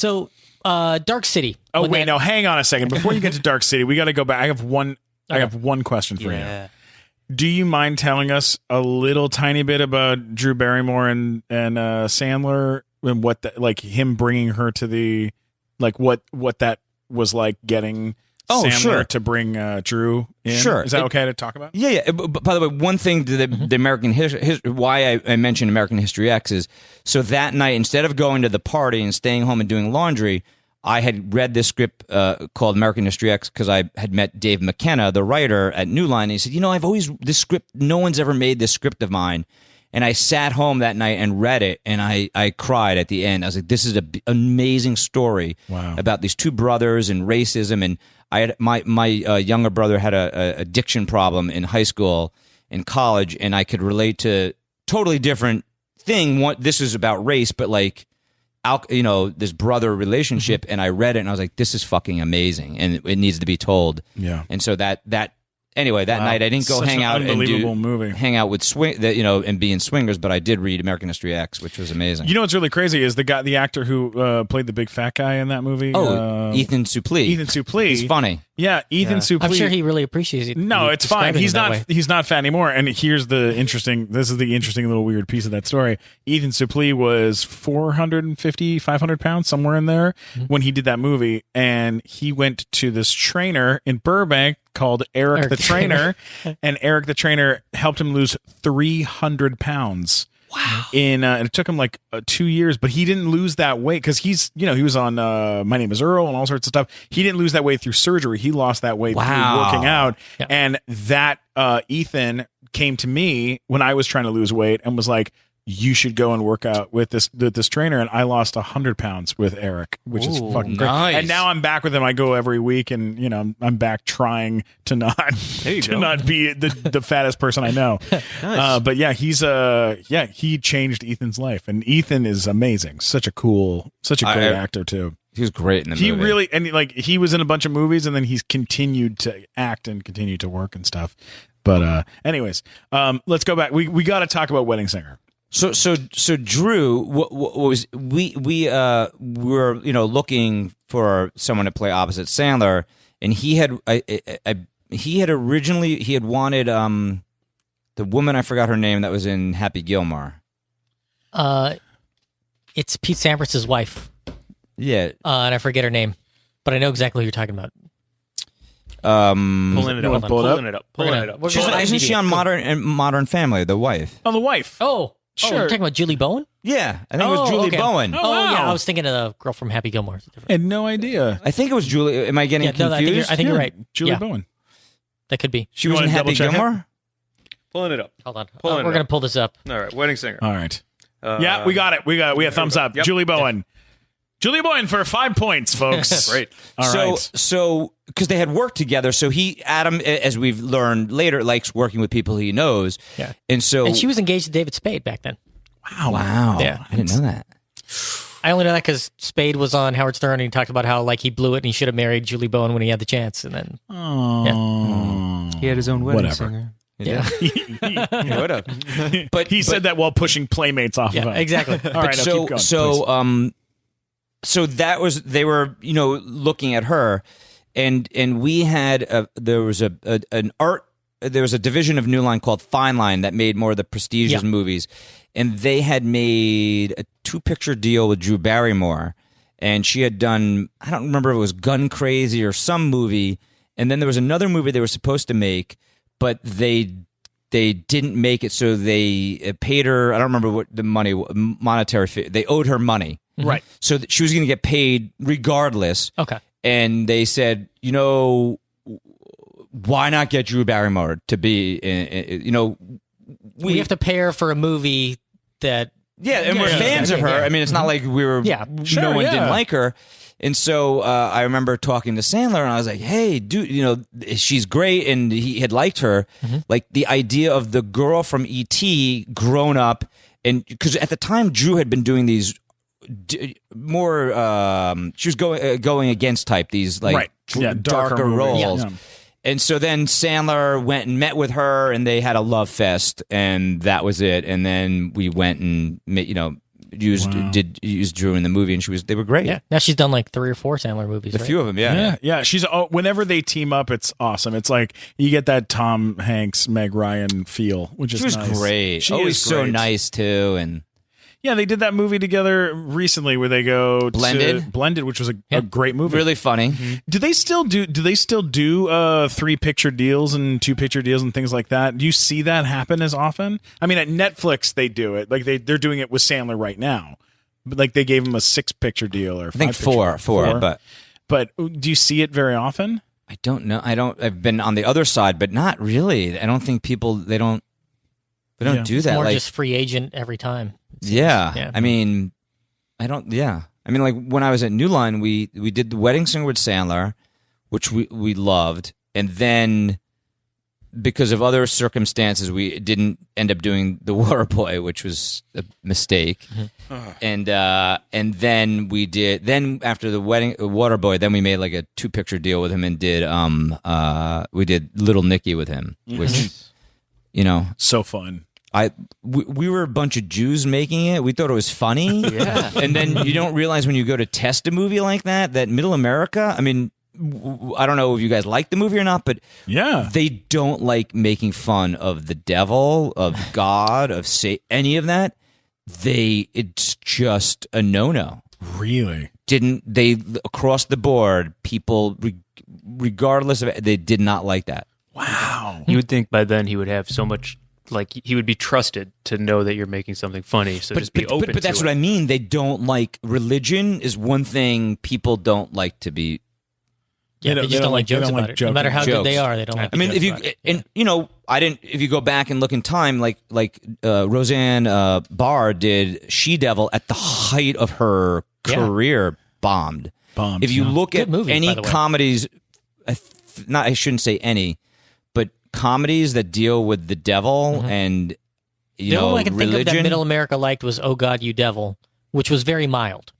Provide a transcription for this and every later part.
So, Dark City. Oh wait, no, hang on a second. Before you get to Dark City, we got to go back. I have one question for you. Do you mind telling us a little tiny bit about Drew Barrymore and Sandler and what him bringing her to the what that was like getting Sandler to bring Drew in? Sure. Is that okay to talk about? Yeah. But by the way, one thing to the American history, why I mentioned American History X is so that night, instead of going to the party and staying home and doing laundry, I had read this script called American History X because I had met Dave McKenna, the writer at New Line. And he said, this script, no one's ever made this script of mine. And I sat home that night and read it, and I cried at the end. I was like, this is an amazing story about these two brothers and racism. And I had my younger brother had a addiction problem in high school and college, and I could relate to totally different thing. This is about race, but this brother relationship, and I read it and I was like, this is fucking amazing and it needs to be told. Yeah. And so that night I didn't go hang out with and be in swingers, but I did read American History X, which was amazing. You know what's really crazy is the actor who played the big fat guy in that movie. Ethan Suplee. He's funny. Yeah, Ethan Suplee. I'm sure he really apprecites it. No, it's fine. He's not fat anymore. And here's the interesting little weird piece of that story. Ethan Suplee was 450, 500 pounds, somewhere in there when he did that movie. And he went to this trainer in Burbank called Eric the Trainer. And Eric the Trainer helped him lose 300 pounds. Wow. It took him 2 years, but he didn't lose that weight because he was on My Name is Earl and all sorts of stuff. He didn't lose that weight through surgery. He lost that weight through working out. Yeah. And that Ethan came to me when I was trying to lose weight and was like, you should go and work out with this trainer. And I lost 100 pounds with Eric, which is fucking great. Nice. And now I'm back with him. I go every week, and I'm back trying to not be the fattest person I know. Nice. But yeah, he changed Ethan's life, and Ethan is amazing. Such a great actor too. He was great in the movie. He really, and he was in a bunch of movies, and then he's continued to act and continue to work and stuff. But anyways, let's go back. We got to talk about Wedding Singer. So Drew, what was we were looking for someone to play opposite Sandler, and he had originally wanted the woman, I forgot her name, that was in Happy Gilmore. It's Pete Sampras's wife. Yeah, and I forget her name, but I know exactly who you're talking about. Pulling it up. Isn't she on Modern Family? The wife. Oh, the wife. Oh. Sure. Oh, you're talking about Julie Bowen? Yeah, I think it was Julie Bowen. Oh, wow. Yeah, I was thinking of the girl from Happy Gilmore. I had no idea. I think it was Julie. Am I getting confused? I think you're right. Julie Bowen. That could be. She was in Happy Gilmore? Pulling it up. Hold on. We're going to pull this up. All right, Wedding Singer. All right. Yeah, we got it. We have thumbs up. Yep. Julie Bowen. Julie Bowen for 5 points, folks. Great. All right. So, because they had worked together, so Adam, as we've learned later, likes working with people he knows. Yeah. And she was engaged to David Spade back then. Wow. Yeah. I didn't know that. I only know that because Spade was on Howard Stern and he talked about how he blew it and he should have married Julie Bowen when he had the chance. And then, He had his own wedding Whatever. singer. Yeah. He would have. But he said that while pushing Playmates off of him. Exactly. All right, keep going, so that was, they were, looking at her, and we had there was a division of New Line called Fine Line that made more of the prestigious movies, and they had made a 2-picture deal with Drew Barrymore, and she had done, I don't remember if it was Gun Crazy or some movie, and then there was another movie they were supposed to make, but they didn't make it, so they paid her, I don't remember what the monetary fee, they owed her money. Right. So she was going to get paid regardless. Okay. And they said, why not get Drew Barrymore to be, we have to pay her for a movie that... Yeah, and we're fans of her. I mean, it's not like we were... Yeah. No one didn't like her. And so I remember talking to Sandler, and I was like, hey, dude, she's great, and he had liked her. Mm-hmm. Like, the idea of the girl from E.T. grown up, and because at the time, Drew had been doing these... more she was going against type these darker roles. Yeah. And so then Sandler went and met with her, and they had a love fest, and that was it. And then we went and Drew in the movie, and they were great. Yeah. Now she's done like 3 or 4 Sandler movies. A few of them, yeah. Yeah. She's whenever they team up, it's awesome. It's like you get that Tom Hanks, Meg Ryan feel, which is She was nice. great. She Always is so great. nice too, and Yeah, they did that movie together recently where they go Blended? to Blended, which was a great movie. really funny. Do they still do 3-picture deals and 2-picture deals and things like that? Do you see that happen as often? I mean, at Netflix they do it. Like they're doing it with Sandler right now. But like they gave him a 6-picture deal or 5-picture. I think four, but do you see it very often? I don't know. I've been on the other side, but not really. I don't think people they don't do It's that. more Like, just free agent every time. yeah. I mean, I don't. Yeah. I mean, like when I was at New Line, we did The Wedding Singer with Sandler, which we loved, and then because of other circumstances, we didn't end up doing The Waterboy, which was a mistake. And then we did. Then after the Waterboy, then we made like a 2-picture deal with him and did we did Little Nicky with him, which So fun. We were a bunch of Jews making it. We thought it was funny. Yeah. And then you don't realize when you go to test a movie like that Middle America, I mean, I don't know if you guys like the movie or not, but Yeah. they don't like making fun of the devil, of God, of any of that. It's just a no-no. Really? Across the board, people, regardless of it, they did not like that. Wow. You would think by then he would have so much, like he would be trusted to know that you're making something funny. So just be open but that's to what it. I mean. They don't like religion is one thing people don't like to be. Yeah, they just don't like jokes about it. No matter how good they are, they don't like I mean, jokes if you about it. and I didn't. If you go back and look in time, like Roseanne Barr did She Devil at the height of her career, bombed. Bombed. If you look at Good movie, by any the way. comedies, I shouldn't say any, but comedies that deal with the devil and The only one I can think of religion. that Middle America liked was "Oh God, You Devil," which was very mild.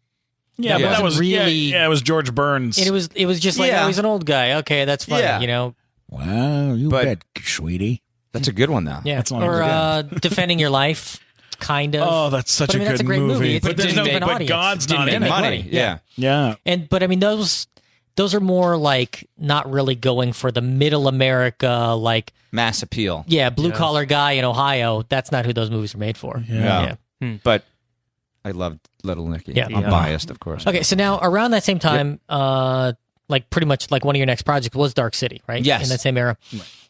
Yeah, That but that wasn't was really- Yeah, it was George Burns. And it was just like, Yeah. oh, he's an old guy. Okay, that's funny. Yeah. Wow, you But- bet, sweetie. That's a good one, though. Yeah. That's not Or Defending Your Life, kind of. Oh, that's such But, I mean, a that's good a great movie. It's But a there's no, different but audience. God's Didn't not make in it. money. Yeah. Yeah. But I mean, those are more like not really going for the Middle America, like Mass appeal. blue collar guy in Ohio. That's not who those movies are made for. Yeah. But I loved Little Nicky. Yeah. I'm biased, of course. Okay, so now around that same time, like pretty much like one of your next projects was Dark City, right? Yes. In that same era.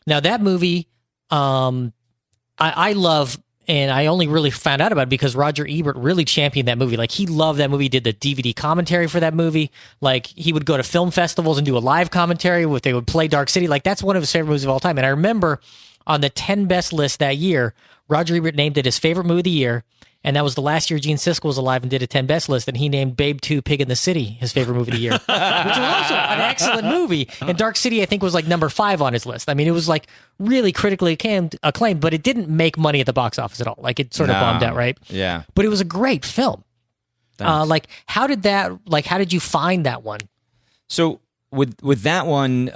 Now that movie, I love, and I only really found out about it because Roger Ebert really championed that movie. Like he loved that movie, did the DVD commentary for that movie. Like he would go to film festivals and do a live commentary where they would play Dark City. Like that's one of his favorite movies of all time. And I remember on the 10 best list that year, Roger Ebert named it his favorite movie of the year. And that was the last year Gene Siskel was alive and did a 10 best list. And he named Babe 2 Pig in the City his favorite movie of the year, which was also an excellent movie. And Dark City, I think, was like number 5 on his list. I mean, it was like really critically acclaimed, but it didn't make money at the box office at all. Like it sort of bombed out, right? Yeah. But it was a great film. Like, how did you find that one? So with that one,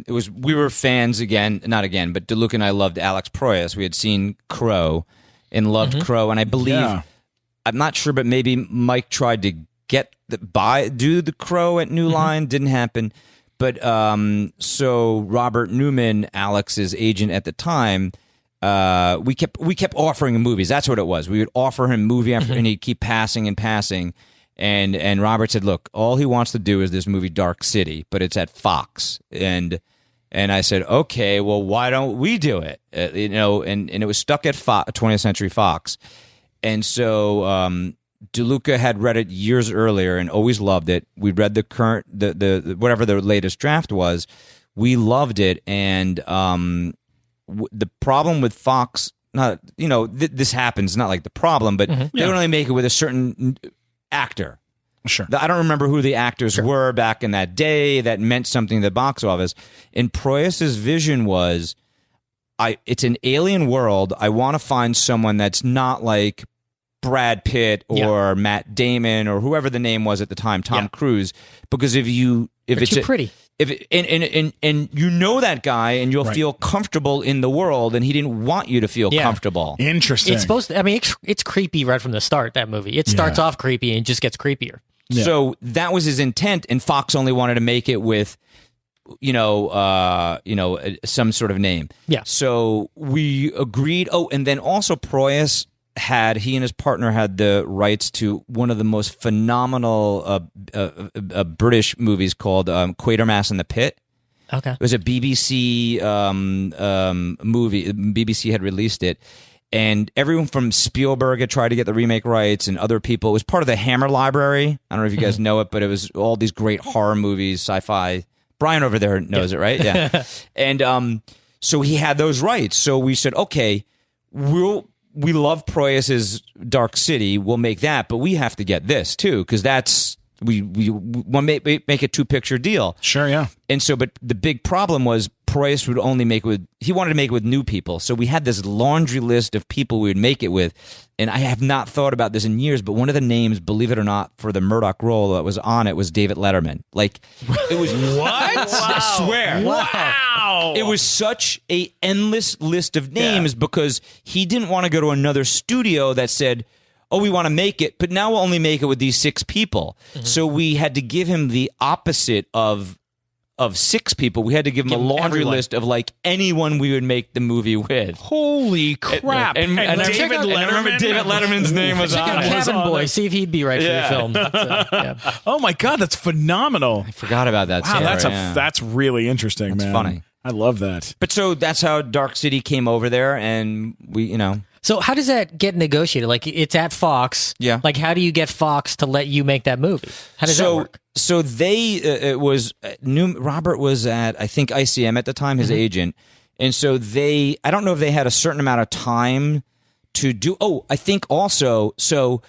we were fans but DeLuca and I loved Alex Proyas. We had seen Crow and loved Crow, and I believe I'm not sure, but maybe Mike tried to do the Crow at New Line, didn't happen. But so Robert Newman, Alex's agent at the time, we kept offering him movies. That's what it was. We would offer him movie after, and he'd keep passing and passing. And Robert said, "Look, all he wants to do is this movie Dark City, but it's at Fox." And I said, "Okay, well, why don't we do it?" And it was stuck at 20th Century Fox. And so DeLuca had read it years earlier and always loved it. We read the whatever the latest draft was. We loved it, and the problem with Fox, this happens, not like the problem, but they would only make it with a certain actor. Sure. I don't remember who the actors were back in that day that meant something to the box office. And Proyas's vision was, it's an alien world. I want to find someone that's not like Brad Pitt or Matt Damon or whoever the name was at the time, Tom Cruise. Because if you if They're it's too pretty. If it, and you know that guy, and you'll feel comfortable in the world, and he didn't want you to feel comfortable. Interesting. It's supposed to. I mean, it's creepy right from the start. That movie. It starts off creepy and just gets creepier. Yeah. So that was his intent, and Fox only wanted to make it with, some sort of name. Yeah. So we agreed. Oh, and then also Proyas he and his partner had the rights to one of the most phenomenal British movies called Quatermass in the Pit. Okay. It was a BBC movie. BBC had released it. And everyone from Spielberg had tried to get the remake rights, and other people. It was part of the Hammer Library. I don't know if you guys know it, but it was all these great horror movies, sci-fi. Brian over there knows it, right? Yeah. And so he had those rights. So we said, okay, we love Proyas's Dark City. We'll make that, but we have to get this too, because that's we want to make a 2-picture deal. Sure, yeah. And so, but the big problem was Proyas would only make it with, he wanted to make it with new people. So we had this laundry list of people we would make it with. And I have not thought about this in years, but one of the names, believe it or not, for the Murdoch role that was on it was David Letterman. Like, it was what? I swear. Wow. It was such a endless list of names because he didn't want to go to another studio that said, oh, we want to make it, but now we'll only make it with these 6 people. So we had to give him the opposite of 6 people. We had to give him a laundry list of like anyone we would make the movie with. Holy crap. And David Letterman? I remember David Letterman's name was Check on out it. Cabin Boy. See if he'd be right for your film. That's, Oh my God, that's phenomenal. I forgot about that. Wow, story, that's really interesting, That's man. funny. I love that. But so that's how Dark City came over there, and we, So how does that get negotiated? Like, it's at Fox. Yeah. Like, how do you get Fox to let you make that movie? How does that work? So they, it was, Robert was at, I think, ICM at the time, his agent. And so I don't know if they had a certain amount of time to do, I think also, so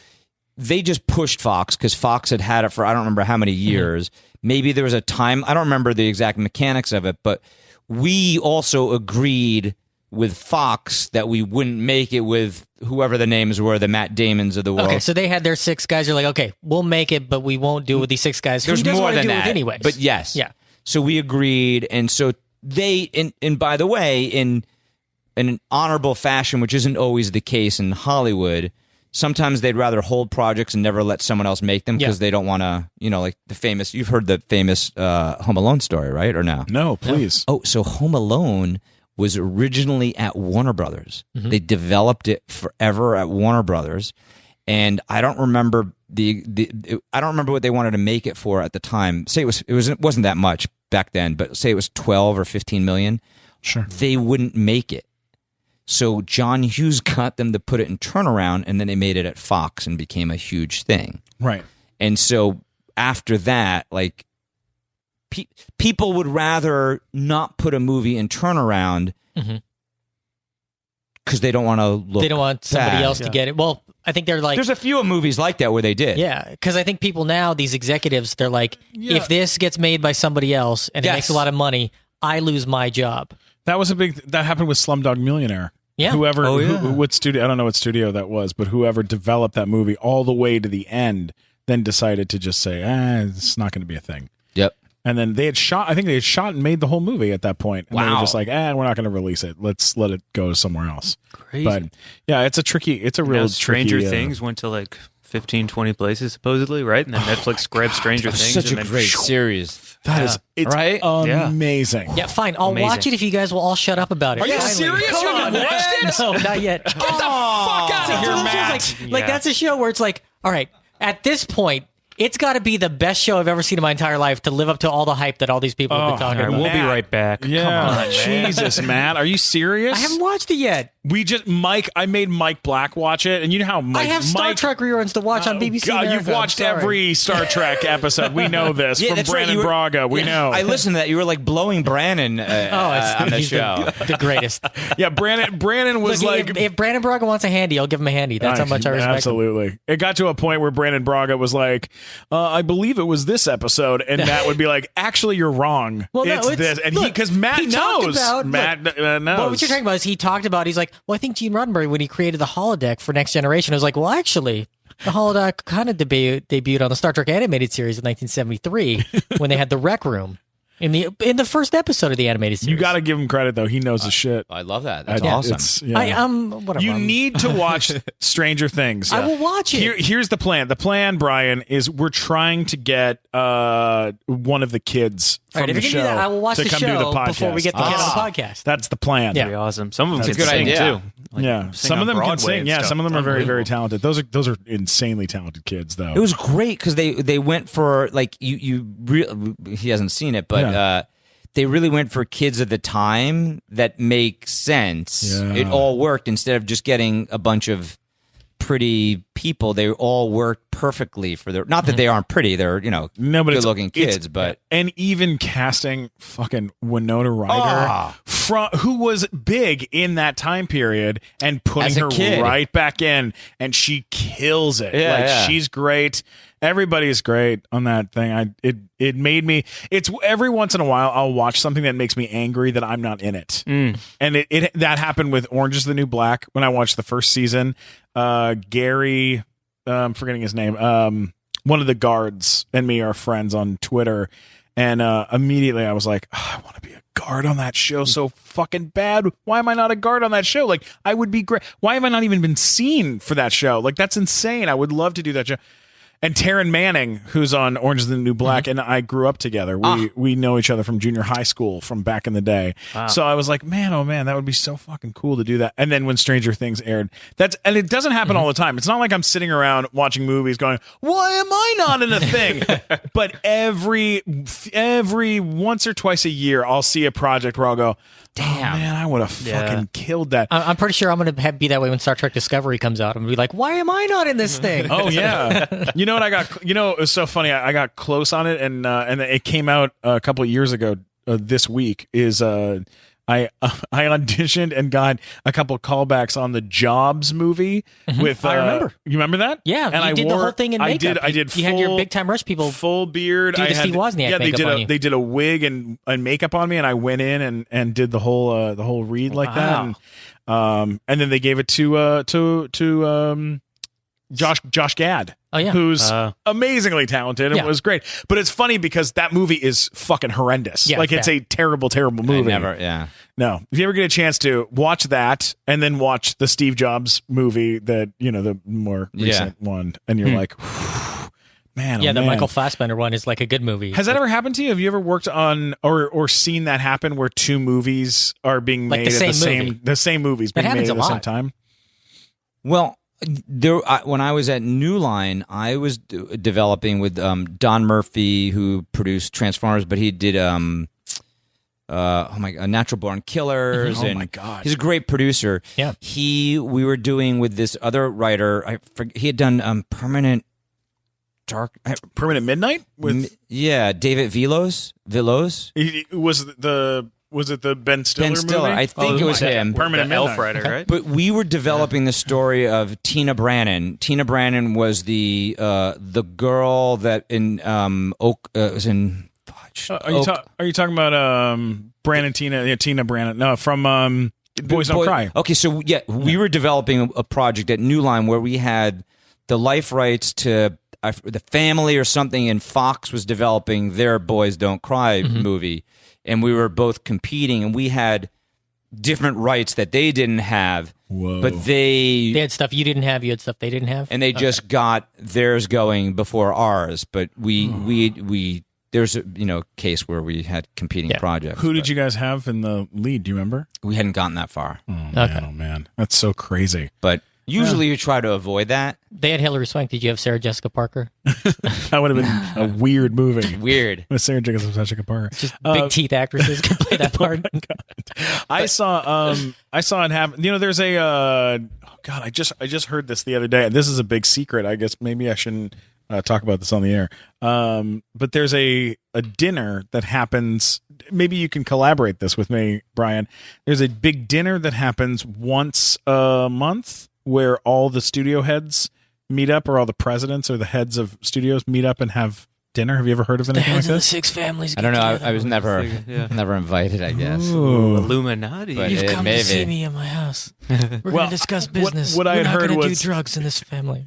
they just pushed Fox because Fox had it for, I don't remember how many years. Maybe there was a time, I don't remember the exact mechanics of it, but we also agreed with Fox that we wouldn't make it with whoever the names were, the Matt Damons of the world. Okay, so they had their 6 guys. They're like, okay, we'll make it, but we won't do it with these 6 guys. There's Who doesn't more want to than do that, it anyways? but yes. Yeah. So we agreed, and so they, and by the way, in an honorable fashion, which isn't always the case in Hollywood, sometimes they'd rather hold projects and never let someone else make them because they don't want to, like the famous, you've heard the famous Home Alone story, right? Or no? No, please. Oh, so Home Alone was originally at Warner Brothers. They developed it forever at Warner Brothers, and I don't remember I don't remember what they wanted to make it for at the time. Say it wasn't that much back then, but say it was 12 or 15 million. Sure. They wouldn't make it. So John Hughes got them to put it in turnaround, and then they made it at Fox and became a huge thing. Right. And so after that, like, people would rather not put a movie in turnaround because they don't want to look. They don't want somebody bad. else to get it. Well, I think they're like, There's a few movies like that where they did. yeah, because I think people now, these executives, they're like, if this gets made by somebody else and it makes a lot of money, I lose my job. That happened with Slumdog Millionaire. Yeah. Whoever, what studio, I don't know what studio that was, but whoever developed that movie all the way to the end then decided to just say, it's not going to be a thing. Yep. And then they had shot and made the whole movie at that point. And they were just like, we're not going to release it. Let's let it go somewhere else. Crazy. But yeah, it's a real Stranger tricky, Things went to like 15, 20 places supposedly, right? And then Netflix grabbed Stranger Things. Such and a then great series. It's right? amazing. Yeah, fine. I'll watch it if you guys will all shut up about it. Are you serious? You haven't watched it? No, not yet. Get the fuck out of here, Matt. Like that's a show where it's like, all right, at this point, it's got to be the best show I've ever seen in my entire life to live up to all the hype that all these people have been talking All right, about. we'll be right back. Yeah. Come on, man. Jesus, Matt. Are you serious? I haven't watched it yet. I made Mike Black watch it, and you know how I have Star Trek reruns to watch on BBC God, America. you've watched every Star Trek episode. We know this from that's right. Brandon Braga. We know. I listened to that. You were like blowing Brannon on the he's show. the greatest. Yeah, Brandon was Look, if Brandon Braga wants a handy, I'll give him a handy. That's how much I respect him. Absolutely. It got to a point where Brandon Braga was like, I believe it was this episode, and Matt would be like, actually, you're wrong. Well, it's this. And because Matt knows. Matt knows. Well, what you're talking about is he talked about, he's like, well, I think Gene Roddenberry, when he created the holodeck for Next Generation, was like, well, actually, Hollow kind of debuted on the Star Trek animated series in 1973 when they had the Rec Room in the first episode of the animated series. You got to give him credit though; he knows his shit. I love that. That's awesome. Whatever. You need to watch Stranger Things. I will watch it. Here's the plan. The plan, Brian, is we're trying to get one of the kids from the show I will watch to the come show do the podcast before we get the kid on the podcast. That's the plan. Yeah. That'd be awesome. Some of them That's can a good sing idea. too. Like, Some of them can sing. Yeah, some of them are very, very talented. Those are insanely talented kids, though. It was great because they went for like he hasn't seen it, but they really went for kids of the time that make sense. Yeah. It all worked instead of just getting a bunch of pretty people. They all worked perfectly for their. Not that they aren't pretty; they're good-looking kids. But and even casting fucking Winona Ryder, who was big in that time period, and putting As a her kid. right back in, and she kills it. Yeah. She's great. Everybody's great on that thing. It made me. It's every once in a while I'll watch something that makes me angry that I'm not in it, and it that happened with Orange Is the New Black when I watched the first season. Gary, I'm forgetting his name. One of the guards and me are friends on Twitter, and immediately I was like, I want to be a guard on that show so fucking bad. Why am I not a guard on that show? Like, I would be great. Why have I not even been seen for that show? Like, that's insane. I would love to do that show. And Taryn Manning, who's on Orange Is the New Black, and I grew up together. We know each other from junior high school from back in the day. Wow. So I was like, man, oh man, that would be so fucking cool to do that. And then when Stranger Things aired, and it doesn't happen all the time. It's not like I'm sitting around watching movies going, why am I not in a thing? But every once or twice a year, I'll see a project where I'll go, damn, man, I would have fucking killed that. I'm pretty sure I'm going to be that way when Star Trek Discovery comes out. I'm going to be like, why am I not in this thing? Oh yeah. You know what I got? You know, it was so funny. I got close on it, and it came out a couple of years ago. This week is I auditioned and got a couple of callbacks on the Jobs movie with. I remember. You remember that? Yeah, and you did the whole thing in makeup. I did. You had your Big Time Rush people full beard. do the Steve Wozniak makeup on you. They did a wig and makeup on me, and I went in and did the whole read like that. And then they gave it to Josh Gad. Oh yeah, who's amazingly talented and was great. But it's funny because that movie is fucking horrendous. Yeah, like it's a terrible, terrible movie. No. If you ever get a chance to watch that and then watch the Steve Jobs movie, that the more recent one, and you're like, man, the Michael Fassbender one is like a good movie. Has that ever happened to you? Have you ever worked on or seen that happen where two movies are being made at the same movies being made at the same time? Well, when I was at New Line, I was developing with Don Murphy, who produced Transformers, but he did Natural Born Killers. Oh my god, he's a great producer. Yeah, we were doing with this other writer. He had done Permanent Midnight with David Villos. Was it the Ben Stiller movie? I think it was him. Permanent Elf Midnight. Rider, right? But we were developing the story of Tina Brannon. Tina Brannon was the girl that was in. Are you talking about Brannon Tina? Yeah, Tina Brannon. No, from Boys Don't Cry. Okay, so we were developing a project at New Line where we had the life rights to the family or something, and Fox was developing their Boys Don't Cry movie. And we were both competing, and we had different rights that they didn't have. Whoa. But they had stuff you didn't have, you had stuff they didn't have. And they just got theirs going before ours. But there's a case where we had competing projects. Who did you guys have in the lead? Do you remember? We hadn't gotten that far. Oh man. That's so crazy. But usually you try to avoid that. They had Hilary Swank. Did you have Sarah Jessica Parker? That would have been a weird movie. Weird. With Sarah Jessica Parker. Just big teeth actresses could play that part. I saw it happen. There's a God, I just heard this the other day. This is a big secret. I guess maybe I shouldn't talk about this on the air. But there's a dinner that happens. Maybe you can collaborate this with me, Brian. There's a big dinner that happens once a month where all the studio heads meet up, or all the presidents or the heads of studios meet up and have dinner? Have you ever heard of anything like Heads of the this? six families. I don't know. get I was never Yeah. never invited, I guess. Ooh. Illuminati. But You've Yeah, come maybe. to see me in my house. We're Well, going to discuss business. what I We're had not heard gonna was- do drugs in this family.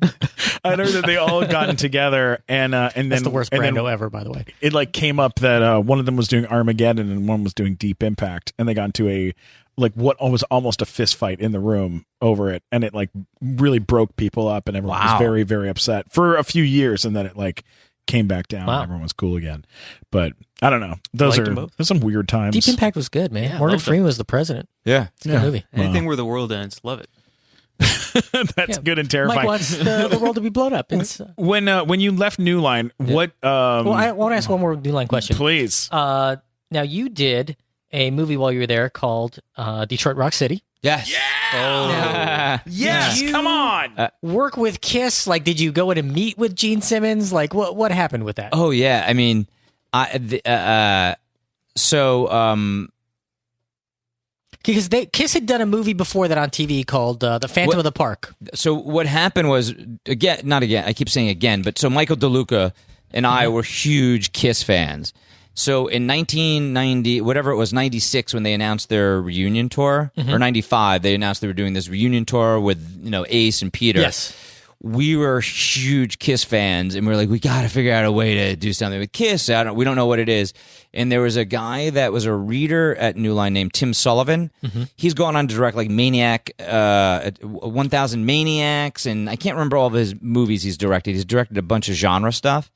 I heard that they all had gotten together, and then That's the worst and then Brando ever, by the way. it like came up that one of them was doing Armageddon and one was doing Deep Impact, and they got into a like what was almost a fist fight in the room over it, and it like really broke people up, and everyone was Wow. very, very upset for a few years, and then it like came back down, Wow. and everyone was cool again. But I don't know; those Liked them both. there's some weird times. Deep Impact was good, man. Yeah, Morgan loved it. Freeman was the president. Yeah. It's a good movie. Anything where the world ends, love it. That's Yeah. good and Mike terrifying. wants the world to be blown up. It's, When you left New Line, what? well, I want to ask one more New Line question. Please. Now, you did a movie while you were there called Detroit Rock City. Yes. Yes, Did you come on. Work with Kiss? Like, did you go in and meet with Gene Simmons? Like, what happened with that? Oh yeah. I mean, Because Kiss had done a movie before that on TV called The Phantom of the Park. So what happened was not again. I keep saying again, but so Michael DeLuca and I were huge Kiss fans. So in 1990, whatever it was, 96, when they announced their reunion tour, or 95, they announced they were doing this reunion tour with Ace and Peter. Yes. We were huge Kiss fans, and we were like, we got to figure out a way to do something with Kiss. We don't know what it is. And there was a guy that was a reader at New Line named Tim Sullivan. He's gone on to direct like Maniac, 1000 Maniacs, and I can't remember all of his movies he's directed. He's directed a bunch of genre stuff.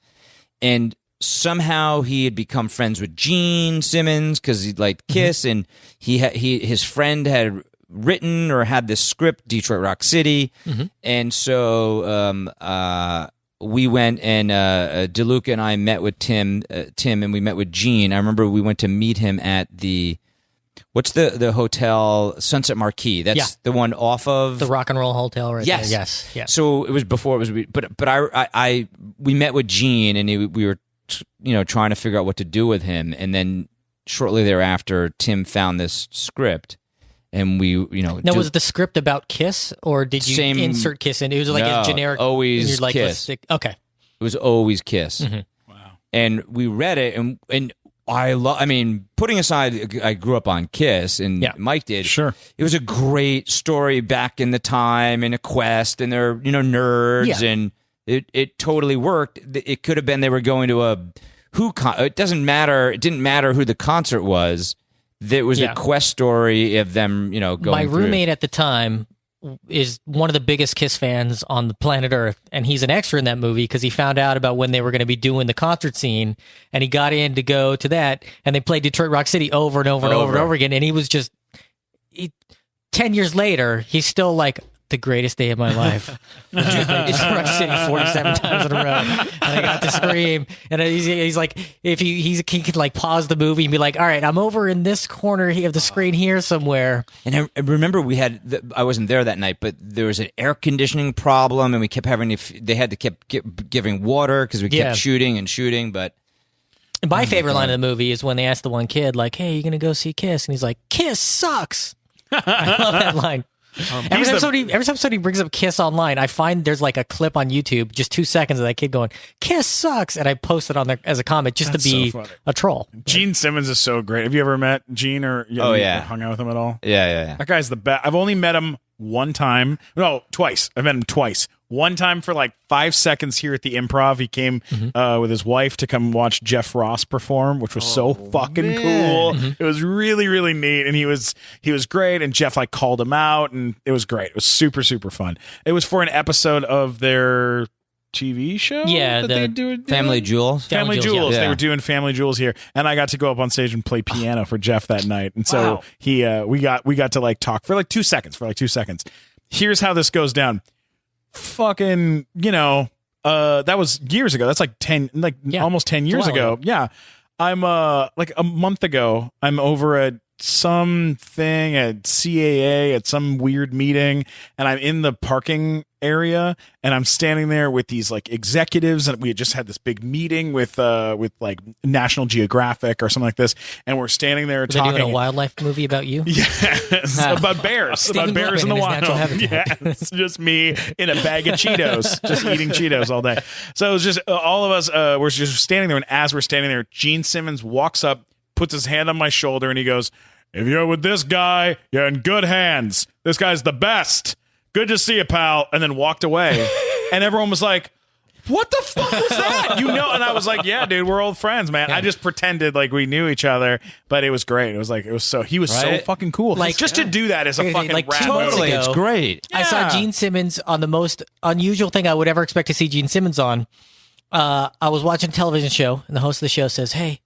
And somehow he had become friends with Gene Simmons because he liked Kiss, and his friend had written or had this script, Detroit Rock City, and so we went and DeLuca and I met with Tim, and we met with Gene. I remember we went to meet him at what's the hotel, Sunset Marquis. That's the one off of The Rock and Roll Hotel, right? Yes. There. Yes. So it was before it was, but we met with Gene, and we were trying to figure out what to do with him, and then shortly thereafter, Tim found this script, and we Now, was the script about Kiss, or did you insert Kiss in? It was like No, a generic. always you're like, Kiss. let's stick- okay. It was always Kiss. Wow. And we read it, and I mean, putting aside, I grew up on Kiss, and Mike did. Sure. It was a great story back in the time, and a quest, and they're nerds, and it totally worked. It could have been they were going to it doesn't matter. It didn't matter who the concert was. There was a quest story of them, going My through. roommate at the time is one of the biggest Kiss fans on the planet Earth, and he's an extra in that movie because he found out about when they were going to be doing the concert scene, and he got in to go to that, and they played Detroit Rock City over and over and over and over again, and he was just 10 years later, he's still like, the greatest day of my life. It's Rock City 47 times in a row, and I got to scream. And he's like, if he could like pause the movie and be like, "All right, I'm over in this corner of the screen here somewhere." And I remember I wasn't there that night, but there was an air conditioning problem, and we kept having they had to keep giving water because we kept shooting and shooting. But my favorite line of the movie is when they ask the one kid, like, "Hey, you gonna go see Kiss?" And he's like, "Kiss sucks." I love that line. Every time somebody brings up Kiss online, I find there's like a clip on YouTube, just 2 seconds of that kid going, "Kiss sucks," and I post it on there as a comment just to be a troll. Gene Simmons is so great. Have you ever met Gene or hung out with him at all? Yeah. That guy's the best. I've only met him twice. I've met him twice. One time for like 5 seconds here at the Improv. He came with his wife to come watch Jeff Ross perform, which was so fucking cool. It was really, really neat, and he was great. And Jeff like called him out, and it was great. It was super, super fun. It was for an episode of their TV show. Yeah, they do Family Jewels. Family Jewels. Yeah. They were doing Family Jewels here, and I got to go up on stage and play piano for Jeff that night. And so we got to like talk for like 2 seconds. Here's how this goes down. Fucking, that was years ago. That's like almost 10 years ago. Yeah. I'm like a month ago, I'm over at something at CAA at some weird meeting, and I'm in the parking area, and I'm standing there with these like executives, and we had just had this big meeting with like National Geographic or something like this, and we're standing there They're talking. doing a wildlife movie about you. Yes, about bears, about bears in the wild. Yeah, it's just me in a bag of Cheetos, just eating Cheetos all day. So it was just all of us. We're just standing there, and as we're standing there, Gene Simmons walks up, puts his hand on my shoulder, and he goes, "If you're with this guy, you're in good hands. This guy's the best. Good to see you, pal." And then walked away. And everyone was like, "What the fuck was that?" And I was like, "Yeah, dude, we're old friends, man." Yeah. I just pretended like we knew each other, but it was great. He was so fucking cool. Like, just to do that is a fucking like rad 2 months movie. ago, It's great. I saw Gene Simmons on the most unusual thing I would ever expect to see Gene Simmons on. I was watching a television show, and the host of the show says, "Hey,"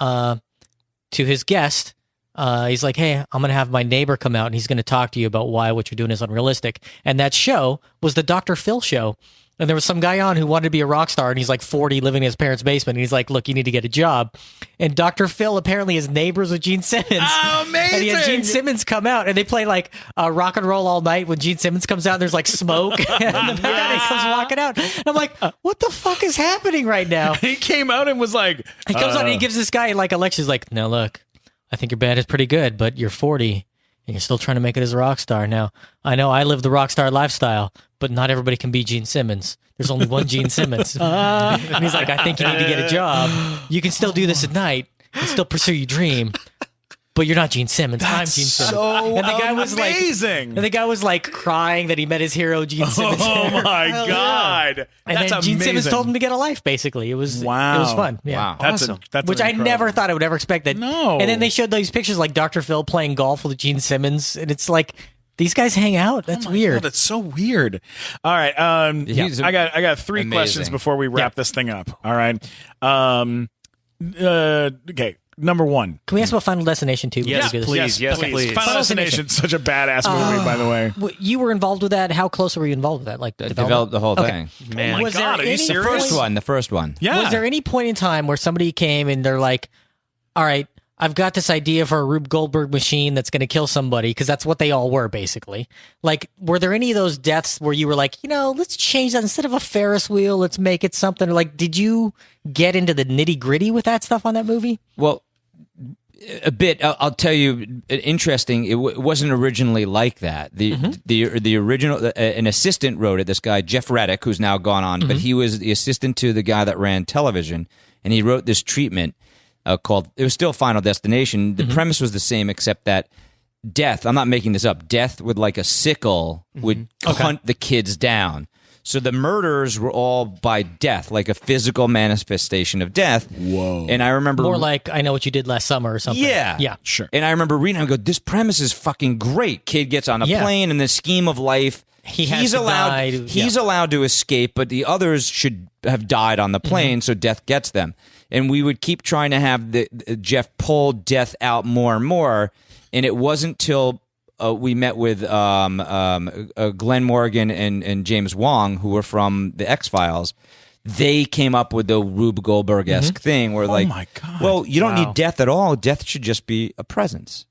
to his guest, he's like, "Hey, I'm going to have my neighbor come out, and he's going to talk to you about why what you're doing is unrealistic." And that show was the Dr. Phil show. And there was some guy on who wanted to be a rock star, and he's like 40, living in his parents' basement. And he's like, "Look, you need to get a job." And Dr. Phil apparently is neighbors with Gene Simmons. Oh, amazing! And he had Gene Simmons come out, and they play like Rock and Roll All Night. When Gene Simmons comes out, there's like smoke, and the guy comes walking out. And I'm like, what the fuck is happening right now? He came out and was like, He comes out and he gives this guy like a lecture. He's like, "Now look, I think your band is pretty good, but you're 40 and you're still trying to make it as a rock star. Now, I know I live the rock star lifestyle, but not everybody can be Gene Simmons. There's only one Gene Simmons." And he's like, "I think you need to get a job. You can still do this at night and still pursue your dream, but you're not Gene Simmons. I'm Gene Simmons." So and the guy was amazing. and the guy was like crying that he met his hero, Gene Simmons. Oh my God. Yeah. And That's then Gene amazing. Simmons told him to get a life, basically. It was Wow. It was fun. Yeah. Wow. That's Awesome. that's Which I never thought I would ever expect that. No. And then they showed those pictures like Dr. Phil playing golf with Gene Simmons. And it's like, these guys hang out. That's weird. God, that's so weird. All right. He's I got 3 amazing. questions before we wrap this thing up. All right. Okay. Number 1. Can we ask about Final Destination too? Yes, before we do this? please. Yes, please. Final Destination is such a badass movie, by the way. You were involved with that. How close were you involved with that? Like Developed the whole Okay. thing. Man. Oh my Was there God, are you any serious? The first one. Yeah. Was there any point in time where somebody came and they're like, "All right, I've got this idea for a Rube Goldberg machine that's going to kill somebody," because that's what they all were, basically. Like, were there any of those deaths where you were like, let's change that. Instead of a Ferris wheel, let's make it something? Like, did you get into the nitty gritty with that stuff on that movie? Well, a bit. I'll tell you. Interesting. It wasn't originally like that. The original. An assistant wrote it. This guy Jeff Reddick, who's now gone on, but he was the assistant to the guy that ran television, and he wrote this treatment called. It was still Final Destination. The premise was the same, except that death. I'm not making this up. Death with like a sickle would hunt the kids down. So the murders were all by death, like a physical manifestation of death. Whoa. And I remember More like I Know What You Did Last Summer or something. Yeah. Sure. And I remember reading, I go, this premise is fucking great. Kid gets on a plane, and the scheme of life, He's allowed to escape, but the others should have died on the plane, so death gets them. And we would keep trying to have Jeff pull death out more and more, and it wasn't till we met with Glenn Morgan and James Wong, who were from the X-Files. They came up with the Rube Goldberg-esque thing where my God. well, you don't need death at all. Death should just be a presence.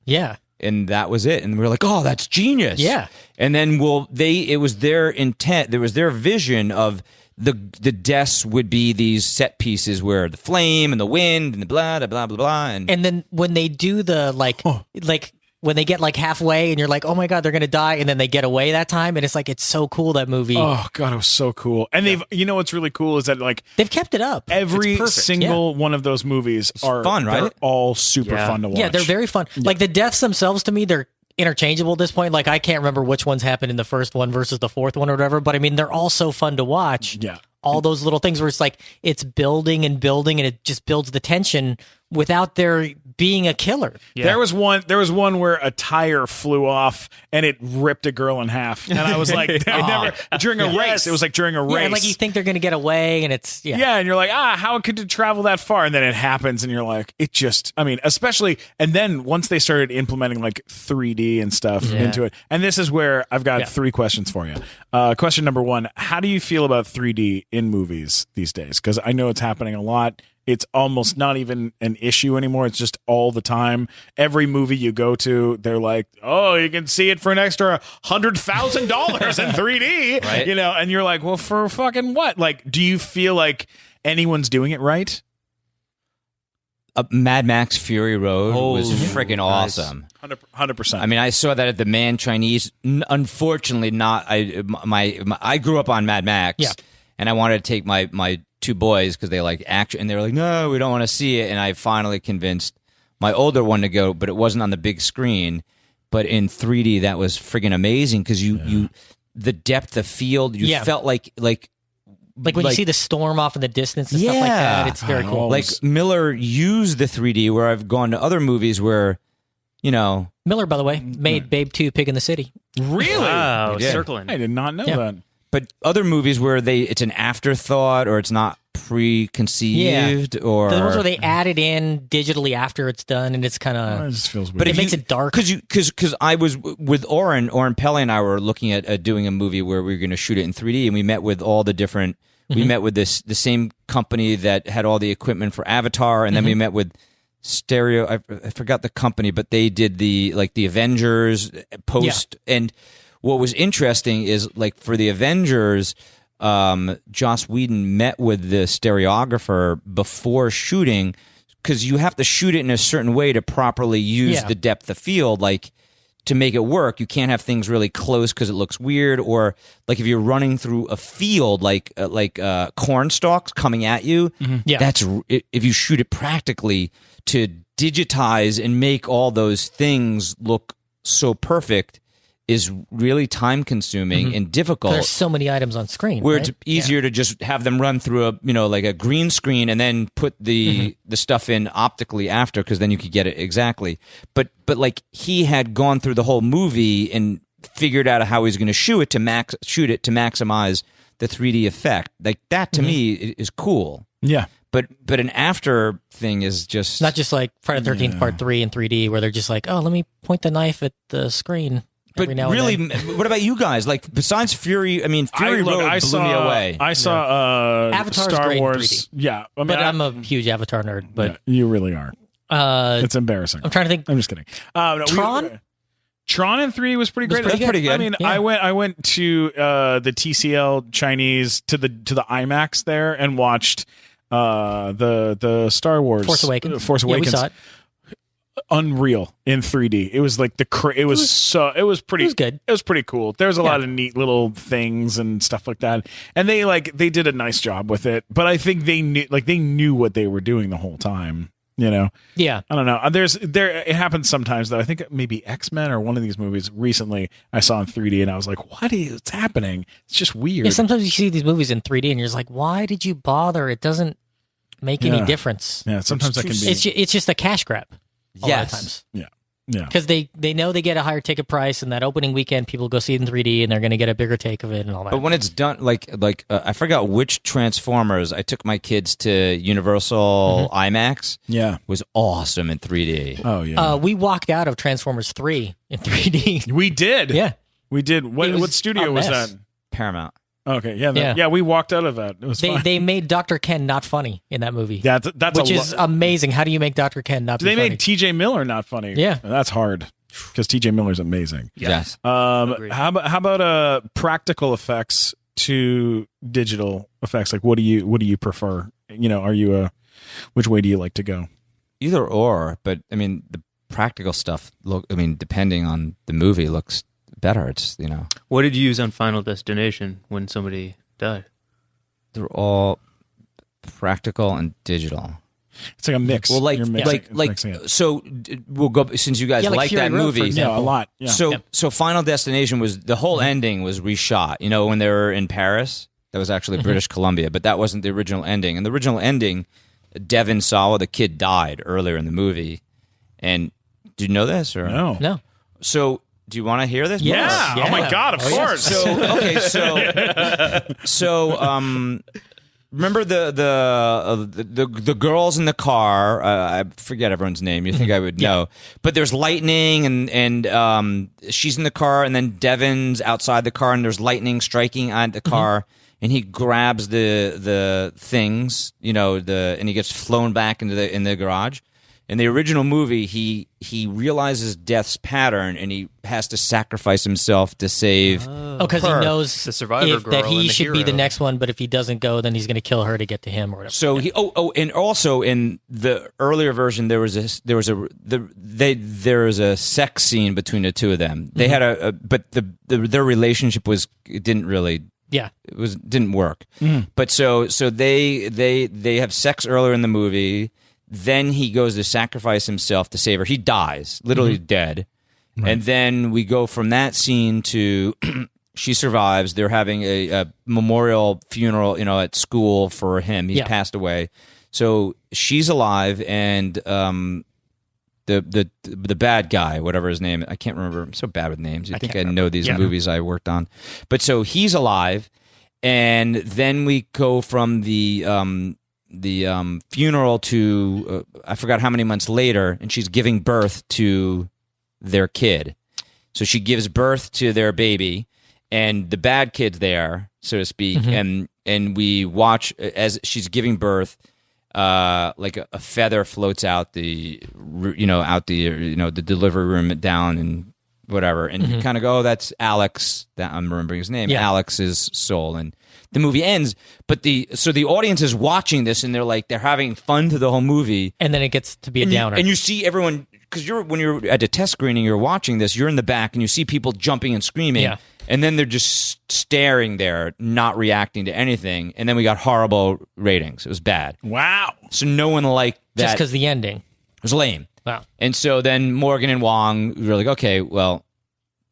Yeah. And that was it. And we were like, oh, that's genius. Yeah. And then it was their intent, there was their vision of the deaths would be these set pieces where the flame and the wind and the blah, blah, blah, blah, blah. And then when they do the like when they get like halfway and you're like, "Oh my God, they're going to die." And then they get away that time. And it's like, it's so cool, that movie. Oh God, it was so cool. And what's really cool is that like They've kept it up. every It's perfect. single one of those movies are fun, right? They're all super fun to watch. Yeah, they're very fun. Like the deaths themselves, to me, they're interchangeable at this point. Like I can't remember which ones happened in the first one versus the fourth one or whatever, but I mean, they're all so fun to watch. Yeah. All those little things where it's like, it's building and building and it just builds the tension without there being a killer. Yeah. There was one where a tire flew off and it ripped a girl in half, and I was like, during a race. It was like during a race. Yeah, and like you think they're going to get away and it's, and you're like, how could it travel that far? And then it happens, and you're like, especially, and then once they started implementing like 3D and stuff into it, and this is where I've got 3 questions for you. Question number 1, how do you feel about 3D in movies these days? Because I know it's happening a lot it's almost not even an issue anymore. It's just all the time. Every movie you go to, they're like, oh, you can see it for an extra $100,000 in 3D, Right. you know, and you're like, well, for fucking what? Like, do you feel like anyone's doing it right? Mad Max Fury Road was Holy freaking nice. awesome. 100%. I mean, I saw that at the Man Chinese. Unfortunately, not. I grew up on Mad Max, Yeah. and I wanted to take my two boys because they like action, and they were like, "No, we don't want to see it." And I finally convinced my older one to go, but it wasn't on the big screen. But in 3D, that was friggin' amazing because you the depth of field, you Yeah. felt like when you see the storm off in the distance and stuff like that, it's very cool. like Miller used the 3D. Where I've gone to other movies where, you know. Miller, by the way, made Babe 2 Pig in the City. really? Wow, Yeah. circling. I did not know Yeah. that. But other movies where it's an afterthought or it's not preconceived or The ones where they add it in digitally after it's done, and it's kind It of. just feels weird. But It if makes you- it dark. because I was with Oren Pelle and I were looking at doing a movie where we were going to shoot it in 3D, and we met with all the different. We met with the same company that had all the equipment for Avatar, and then we met with Stereo. I forgot the company, but they did the Avengers post. And what was interesting is like for the Avengers, Joss Whedon met with the stereographer before shooting because you have to shoot it in a certain way to properly use the depth of field, like to make it work. You can't have things really close because it looks weird, or like if you're running through a field, like corn stalks coming at you. Yeah. That's if you shoot it practically to digitize and make all those things look so perfect is really time consuming and difficult. There's so many items on screen. Where right? it's easier to just have them run through a green screen and then put the stuff in optically after, because then you could get it exactly. But like he had gone through the whole movie and figured out how he's going to shoot it to maximize the 3D effect. Like that to me is cool. yeah. But an after thing is just Not just like Friday the 13th Part 3 in 3D, where they're just like, oh, let me point the knife at the screen. But every now really, and then. what about you guys? Like, besides Fury, Fury Road blew me away. I saw Avatar's Star great in Wars. 3D. Yeah, I mean, But I'm a huge Avatar nerd. But yeah, you really are. It's embarrassing. I'm trying to think. I'm just kidding. No, Tron? Tron in 3 was pretty great. That's pretty good. I mean, Yeah. I went to the TCL Chinese to the IMAX there and watched the Star Wars Force Awakens. Force Yeah, we Awakens. saw it. Unreal in 3D. It was like it was pretty. It was good. It was pretty cool. There was a lot of neat little things and stuff like that, and they did a nice job with it. But I think they knew what they were doing the whole time. You know, Yeah. I don't know. It happens sometimes that I think maybe X-Men or one of these movies recently I saw in 3D and I was like, what's happening? It's just weird. Yeah, sometimes you see these movies in 3D and you're just like, why did you bother? It doesn't make any difference. Yeah, sometimes that can be. It's just a cash grab. A lot of times. Yeah. Because they know they get a higher ticket price, and that opening weekend people go see it in 3D, and they're going to get a bigger take of it and all that. But when it's done, I forgot which Transformers. I took my kids to Universal IMAX. Yeah. Was awesome in 3D. Oh yeah. we walked out of Transformers 3 in 3D. We did. Yeah. We did. What It was studio a was mess. that? Paramount. Okay. Yeah. Yeah. Yeah. We walked out of that. It was fine. They made Dr. Ken not funny in that movie. Yeah, that's which is amazing. How do you make Dr. Ken not be They funny? made T.J. Miller not funny. Yeah. That's hard because T.J. Miller's amazing. Yes. How Agreed. about practical effects to digital effects? Like, what do you prefer? You know, are you which way do you like to go? Either or, but I mean the practical stuff. Depending on the movie, looks better. It's What did you use on Final Destination when somebody died? they're all practical and digital. It's like a mix. Well, You're mixing it. so we'll go since you guys Yeah, like like Fury that Road, for movie. example. Yeah, a lot. Yeah. So Final Destination was the whole ending was reshot. You know, when they were in Paris, that was actually British Columbia, but that wasn't the original ending. And the original ending, Devin Sawa, the kid, died earlier in the movie. And did you know this or No. So do you want to hear this? Yeah. Yeah. Oh my God. Of course. So remember the girls in the car? I forget everyone's name. You think I would know, but there's lightning and she's in the car, and then Devin's outside the car, and there's lightning striking on the car, and he grabs the things, and he gets flown back into the garage. In the original movie, he realizes death's pattern, and he has to sacrifice himself to save. Because he knows the survivor girl that he and the should be the hero. next one, but if he doesn't go, then he's going to kill her to get to him or whatever. So and also in the earlier version, there was a sex scene between the two of them. They had but their relationship didn't work. But so they have sex earlier in the movie. Then he goes to sacrifice himself to save her. He dies, literally dead. Right. And then we go from that scene to she survives. They're having a memorial funeral, at school for him. He's passed away. So she's alive, and the bad guy, whatever his name, I can't remember. I'm so bad with names. I think I know these movies I worked on. But so he's alive, and then we go from the funeral to I forgot how many months later, and she's giving birth to their kid. So she gives birth to their baby, and the bad kid's there, so to speak, and we watch as she's giving birth. Like a feather floats out the delivery room down and whatever, and you kind of go, "Oh, that's Alex." That I'm remembering his name, Alex's soul, and the movie ends. But the audience is watching this, and they're having fun through the whole movie, and then it gets to be a downer. And you see everyone, because when you're at a test screening, you're watching this, you're in the back, and you see people jumping and screaming, and then they're just staring there, not reacting to anything. And then we got horrible ratings. It was bad. Wow. So no one liked that. Just because the ending. It was lame. Wow. And so then Morgan and Wong were like, okay, well,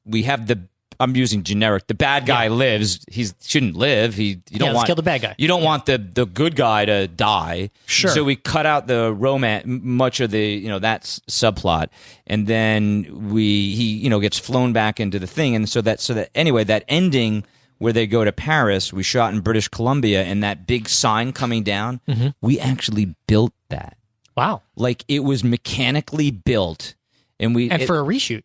we have I'm using generic. The bad guy lives. He shouldn't live. You don't want kill the bad guy. You don't want the good guy to die. Sure. So we cut out the romance, much of the that subplot, and then he gets flown back into the thing, and so that anyway, that ending where they go to Paris, we shot in British Columbia, and that big sign coming down, we actually built that. Wow. Like it was mechanically built. And for a reshoot.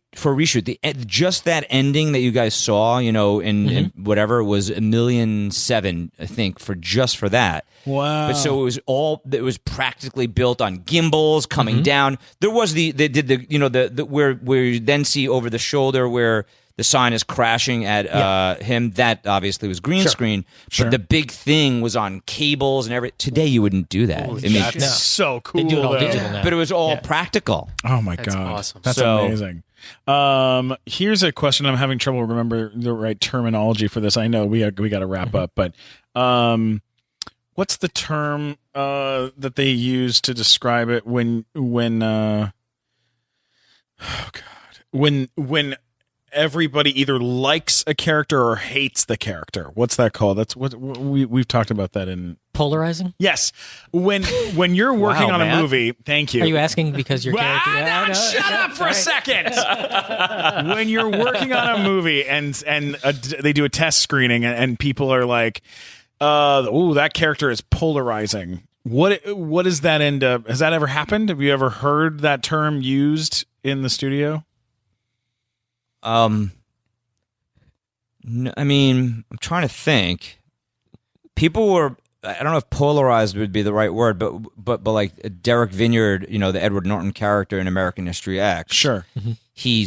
Just that ending that you guys saw, in whatever, was $1.7 million, I think, for that. Wow! But so it was practically built on gimbals coming down. There was they did the where you then see over the shoulder where the sign is crashing at him. That obviously was green screen, but the big thing was on cables and everything. Today you wouldn't do that. That's so cool. They do it all digital now. But it was all practical. Oh my That's god, awesome. That's amazing. Here's a question. I'm having trouble remember the right terminology for this. I know we got to wrap up, but what's the term that they use to describe it when everybody either likes a character or hates the character? What's that called? That's what we've talked about that in Polarizing? Yes. When you're working on a movie, thank you. Are you asking because your character? Shut up for a second. When you're working on a movie and they do a test screening and people are like, that character is polarizing. What does that end up? Has that ever happened? Have you ever heard that term used in the studio? No, I mean, I'm trying to think. People were, I don't know if polarized would be the right word, but like Derek Vineyard, the Edward Norton character in American History X. Sure. He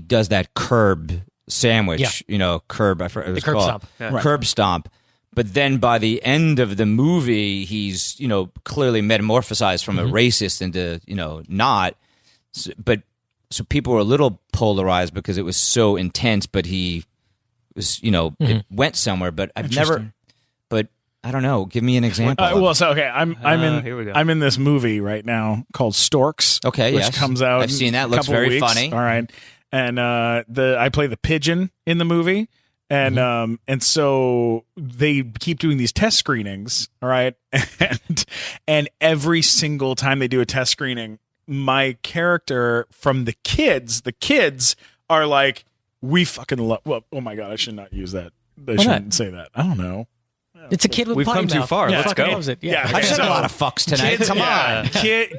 does that curb sandwich, curb, I forgot what it was curb called. stomp. Yeah. Right. Curb stomp. But then by the end of the movie, he's, clearly metamorphosized from a racist into, not. So people were a little polarized because it was so intense, but he was, it went somewhere. But I've never. But I don't know. Give me an example. I'm in this movie right now called Storks. Okay, which comes out. I've seen that. In a Looks couple very weeks. funny. All right, and I play the pigeon in the movie, and and so they keep doing these test screenings. All right, and every single time they do a test screening, my character from the kids are like, we fucking love. Well, oh my god, I should not use that. I shouldn't say that. I don't know. It's a kid with We've potty come too mouth. far. He Let's fucking go. loves it. Yeah. I've said a lot of fucks tonight. Kids, Come on.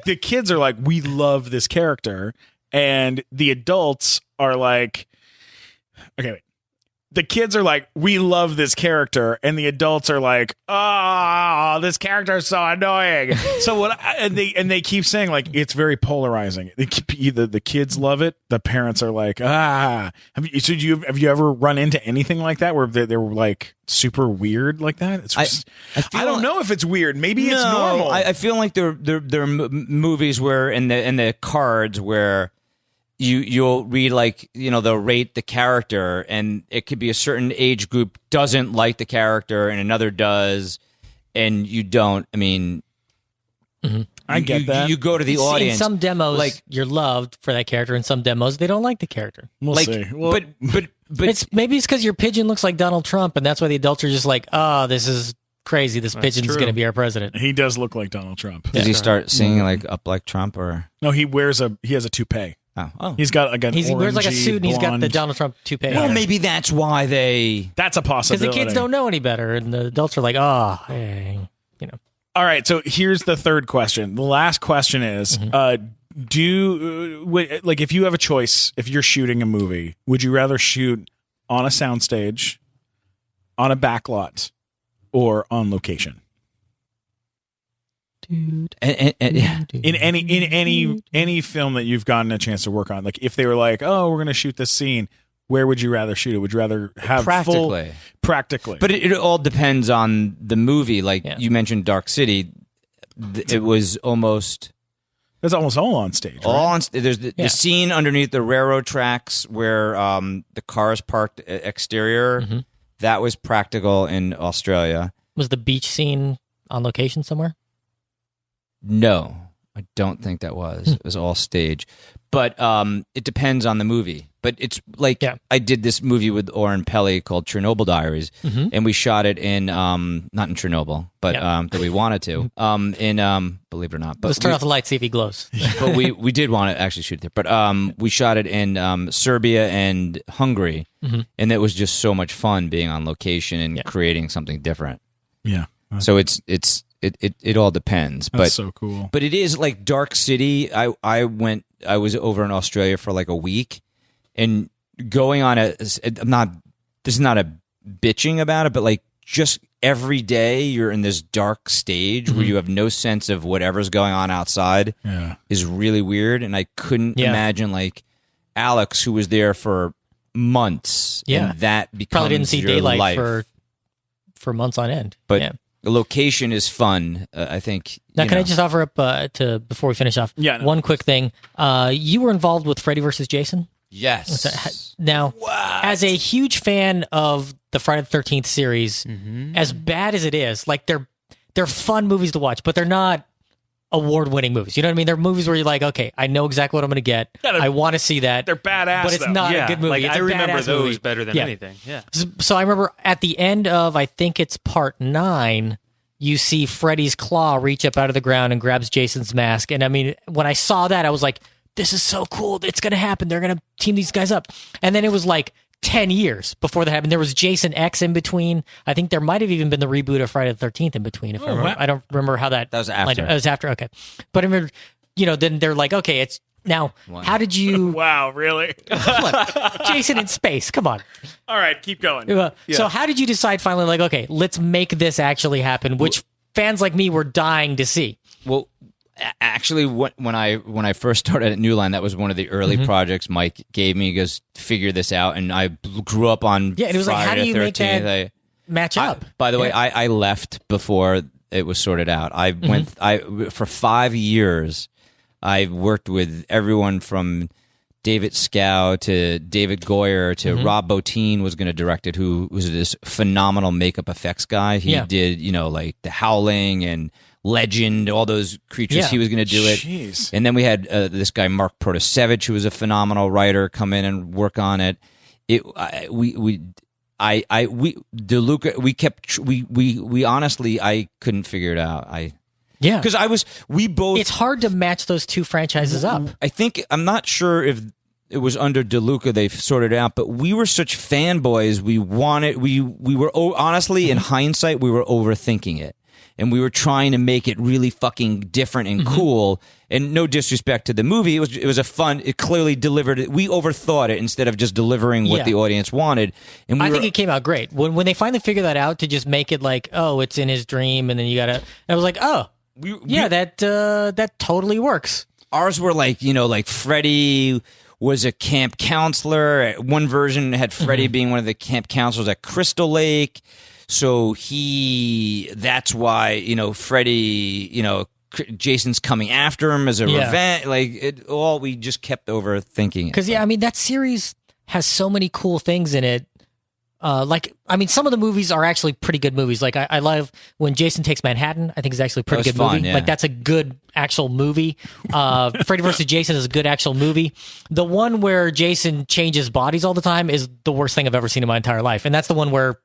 The kids are like, we love this character, and the adults are like, okay, wait. the kids are like, we love this character, and the adults are like, oh, this character is so annoying. So and they keep saying like it's very polarizing. Either the kids love it, the parents are like, ah. Have you ever run into anything like that where they were like super weird like that? It's just, I don't know if it's weird. Maybe it's normal. I feel like there are movies where in the cards where you'll read like, they'll rate the character, and it could be a certain age group doesn't like the character and another does, and you don't. I mean, I get that. You go to the audience. In some demos, like you're loved for that character. In some demos, they don't like the character. We'll see. Well, but maybe it's because your pigeon looks like Donald Trump, and that's why the adults are just like, oh, this is crazy. This pigeon's going to be our president. He does look like Donald Trump. Does he start singing like Up Like Trump, or no? He has a toupee. Oh. He's got like he wears like a suit, and he's got the blonde. Donald Trump toupee. Well, maybe that's why That's a possibility. Because the kids don't know any better, and the adults are like, oh, hey, All right, so here's the third question. The last question is, if you have a choice, if you're shooting a movie, would you rather shoot on a soundstage, on a backlot, or on location? and In any film that you've gotten a chance to work on, like if they were like, oh, we're going to shoot this scene, where would you rather shoot it? Would you rather have practically? But it all depends on the movie. Like you mentioned Dark City, it was almost... It's almost all on stage. Right? All on. There's the scene underneath the railroad tracks where the cars parked exterior. That was practical in Australia. Was the beach scene on location somewhere? No, I don't think that was. It was all stage. But it depends on the movie. But it's like I did this movie with Oren Peli called Chernobyl Diaries, and we shot it in not in Chernobyl, but that we wanted to in believe it or not. But let's turn off the light, see if he glows. But we did want to actually shoot it there. But we shot it in Serbia and Hungary, and it was just so much fun being on location and creating something different. Yeah. So it all depends. That's so cool. But it is like Dark City. I was over in Australia for like a week, and going on this is not a bitching about it, but like just every day you're in this dark stage where you have no sense of whatever's going on outside is really weird. And I couldn't imagine like Alex, who was there for months, and that becomes probably didn't see your daylight life. for months on end. But the location is fun. I think. Now, can I just offer up before we finish off? Yeah. No. One quick thing. You were involved with Freddie versus Jason. Yes. Now, as a huge fan of the Friday the 13th series, as bad as it is, like they're fun movies to watch, but they're not award-winning movies. You know what I mean? They're movies where you're like, okay, I know exactly what I'm going to get. Yeah, I want to see that. They're badass, but it's not a good movie. Like, it's I a remember badass those movie. better than anything. Yeah. So I remember at the end of, I think it's part 9, you see Freddie's claw reach up out of the ground and grabs Jason's mask. And I mean, when I saw that, I was like, this is so cool. It's going to happen. They're going to team these guys up. And then it was like 10 years before that happened. There was Jason X in between. I think there might have even been the reboot of Friday the 13th in between. If I remember. I don't remember how that was after. It was after. Okay. But I remember, then they're like, okay, it's now, how did you... Wow, really? Look, Jason in space. Come on. All right, keep going. So how did you decide finally, like, okay, let's make this actually happen, which fans like me were dying to see? Well, actually, when I first started at New Line, that was one of the early projects Mike gave me. He goes, figure this out. And I grew up on it was like, how do you make that match up? By the way, I left before it was sorted out. I went for 5 years. I worked with everyone from David Scow to David Goyer to Rob Bottin was going to direct it, who was this phenomenal makeup effects guy. He did, like The Howling and Legend, all those creatures. He was going to do it. Jeez. And then we had this guy Mark Protasevich, who was a phenomenal writer, come in and work on it. We honestly, I couldn't figure it out. Because we both... It's hard to match those two franchises up. I think, I'm not sure if it was under DeLuca they've sorted it out, but we were such fanboys. We were honestly, in hindsight, we were overthinking it. and we were trying to make it really fucking different and cool. And no disrespect to the movie, it was a fun. It clearly delivered it. We overthought it instead of just delivering what the audience wanted. And I think it came out great when they finally figured that out to just make it like, oh, it's in his dream, and then you gotta. I was like, oh, that totally works. Ours were like, like Freddie was a camp counselor. One version had Freddie being one of the camp counselors at Crystal Lake. So that's why, Freddie, Jason's coming after him as a revenge. Like we just kept overthinking it. Because that series has so many cool things in it. Some of the movies are actually pretty good movies. Like I love when Jason Takes Manhattan. I think is actually a pretty good movie. Yeah. Like that's a good actual movie. Freddy vs. Jason is a good actual movie. The one where Jason changes bodies all the time is the worst thing I've ever seen in my entire life. And that's the one where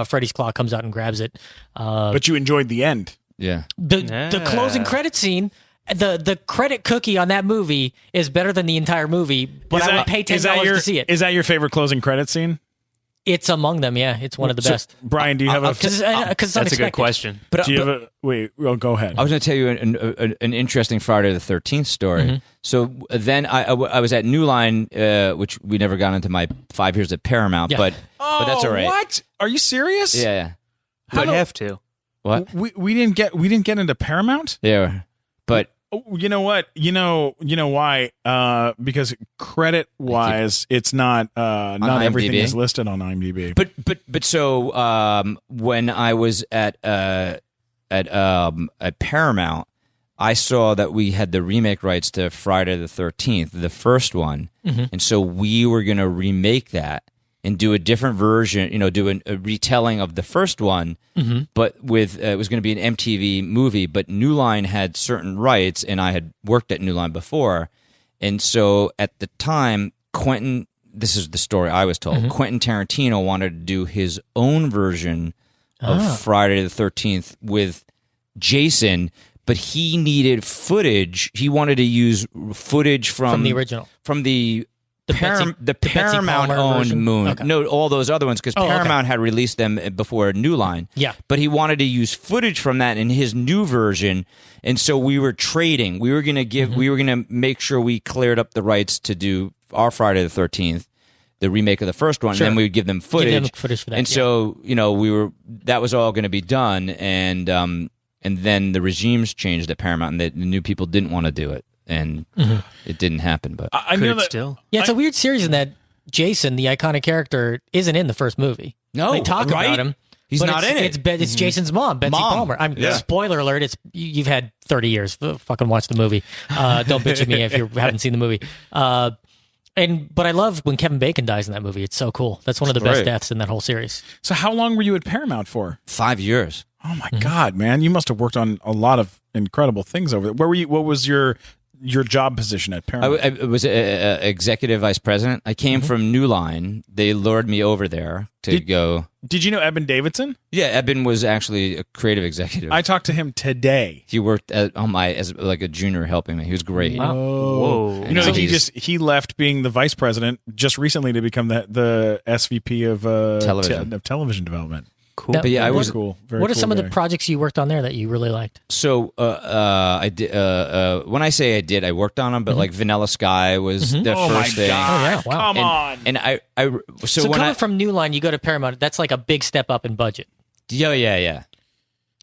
Freddy's claw comes out and grabs it. But you enjoyed the end. Yeah. The closing credit scene. The credit cookie on that movie is better than the entire movie. But I would pay $10 to see it. Is that your favorite closing credit scene? It's among them, yeah. It's one of the best. Brian, do you have because it's That's a good question. Do you have go ahead. I was going to tell you an interesting Friday the 13th story. So then I was at New Line, which we never got into my 5 years at Paramount, but that's all right. What? Are you serious? Yeah. But have to. What? We didn't get into Paramount? Yeah. But you know what? You know why? Because credit wise, it's not everything is listed on IMDb. But so when I was at Paramount, I saw that we had the remake rights to Friday the 13th, the first one, and so we were going to remake that and do a different version, do a retelling of the first one, but with it was going to be an MTV movie, but New Line had certain rights, and I had worked at New Line before, and so at the time, this is the story I was told, Quentin Tarantino wanted to do his own version of Friday the 13th with Jason, but he needed footage. He wanted to use footage from the original, from the Betsy Paramount-owned Moon. Okay. No, all those other ones, because Paramount had released them before New Line. Yeah. But he wanted to use footage from that in his new version, and so we were trading. We were going to we were going to make sure we cleared up the rights to do our Friday the 13th, the remake of the first one, and then we would give them footage. Give them footage for that. And so, that was all going to be done, and then the regimes changed at Paramount, and the new people didn't want to do it. And it didn't happen, but I know that still. Yeah, it's a weird series in that Jason, the iconic character, isn't in the first movie. No, they talk about him. He's not in it. It's Jason's mom, Betsy Palmer. Spoiler alert! You've had 30 years. Fucking watch the movie. Don't bitch at me if you haven't seen the movie. But I love when Kevin Bacon dies in that movie. It's so cool. That's one of the best deaths in that whole series. So how long were you at Paramount for? 5 years. Oh my God, man! You must have worked on a lot of incredible things over there. Where were you? What was your job position at Paramount? I was executive vice president. I came from New Line. They lured me over there to go. Did you know Eben Davidson? Yeah, Eben was actually a creative executive. I talked to him today. He worked as like a junior helping me. He was great. Wow. Whoa. You know, he left being the vice president just recently to become the SVP of television development. Cool. Now, But yeah, I was cool. What are some of the projects you worked on there that you really liked? So I did. When I say I did, I worked on them. But like Vanilla Sky was the first thing. Oh yeah, wow. Come on. And so when coming I from New Line, you go to Paramount. That's like a big step up in budget. yeah.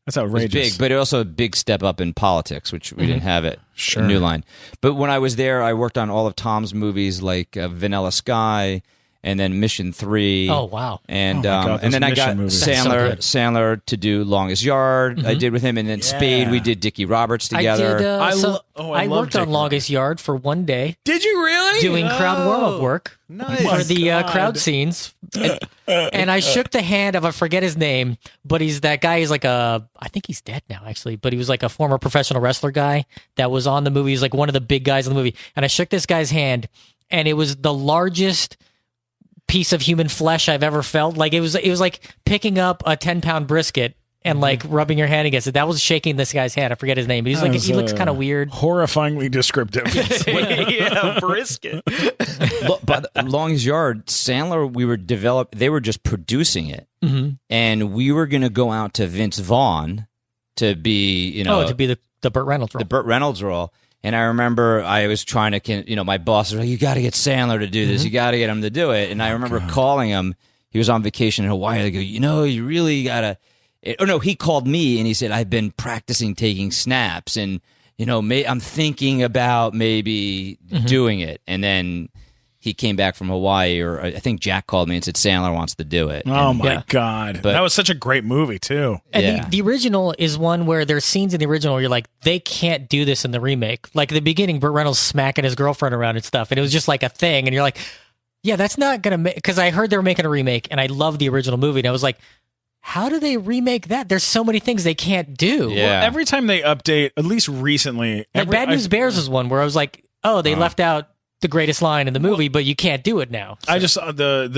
That's It was outrageous. big, but also a big step up in politics, which we didn't have at New Line. But when I was there, I worked on all of Tom's movies, like Vanilla Sky, and then Mission 3. Oh wow! And God, and then I got movies. Sandler to do Longest Yard. I did with him, and then Spade. We did Dickie Roberts together. I did. I I love worked on Dickie Longest Yard for one day, Did you really? doing crowd warm up work Nice. for the God. crowd scenes, and I shook the hand of I forget his name, but he's that guy. He's like I think he's dead now actually, but he was like a former professional wrestler guy that was on the movie. He's like one of the big guys in the movie, and I shook this guy's hand, and it was the largest piece of human flesh I've ever felt. Like it was like picking up a 10-pound brisket and like rubbing your hand against it. That was shaking this guy's hand. I forget his name, but he's like he looks kind of weird. Horrifyingly descriptive. Yeah, brisket. But Longest Yard, Sandler, they were just producing it, and we were going to go out to Vince Vaughn to be, to be the Burt Reynolds role. The Burt Reynolds role. And I remember I was trying to, my boss was like, you got to get Sandler to do this. You got to get him to do it. And I remember calling him. He was on vacation in Hawaii. I go, you really got to. Oh, no, he called me and he said, I've been practicing taking snaps. And, I'm thinking about maybe doing it. And then he came back from Hawaii, or I think Jack called me and said Sandler wants to do it. Oh, my God. That was such a great movie, too. And the original is one where there's scenes in the original where you're like, they can't do this in the remake. Like, at the beginning, Burt Reynolds smacking his girlfriend around and stuff, and it was just like a thing, and you're like, yeah, that's not going to make... Because I heard they were making a remake, and I love the original movie, and I was like, how do they remake that? There's so many things they can't do. Yeah. Well, every time they update, at least recently... Like Bad News Bears was one where I was like, oh, they left out the greatest line in the movie, but you can't do it now. So. I just saw the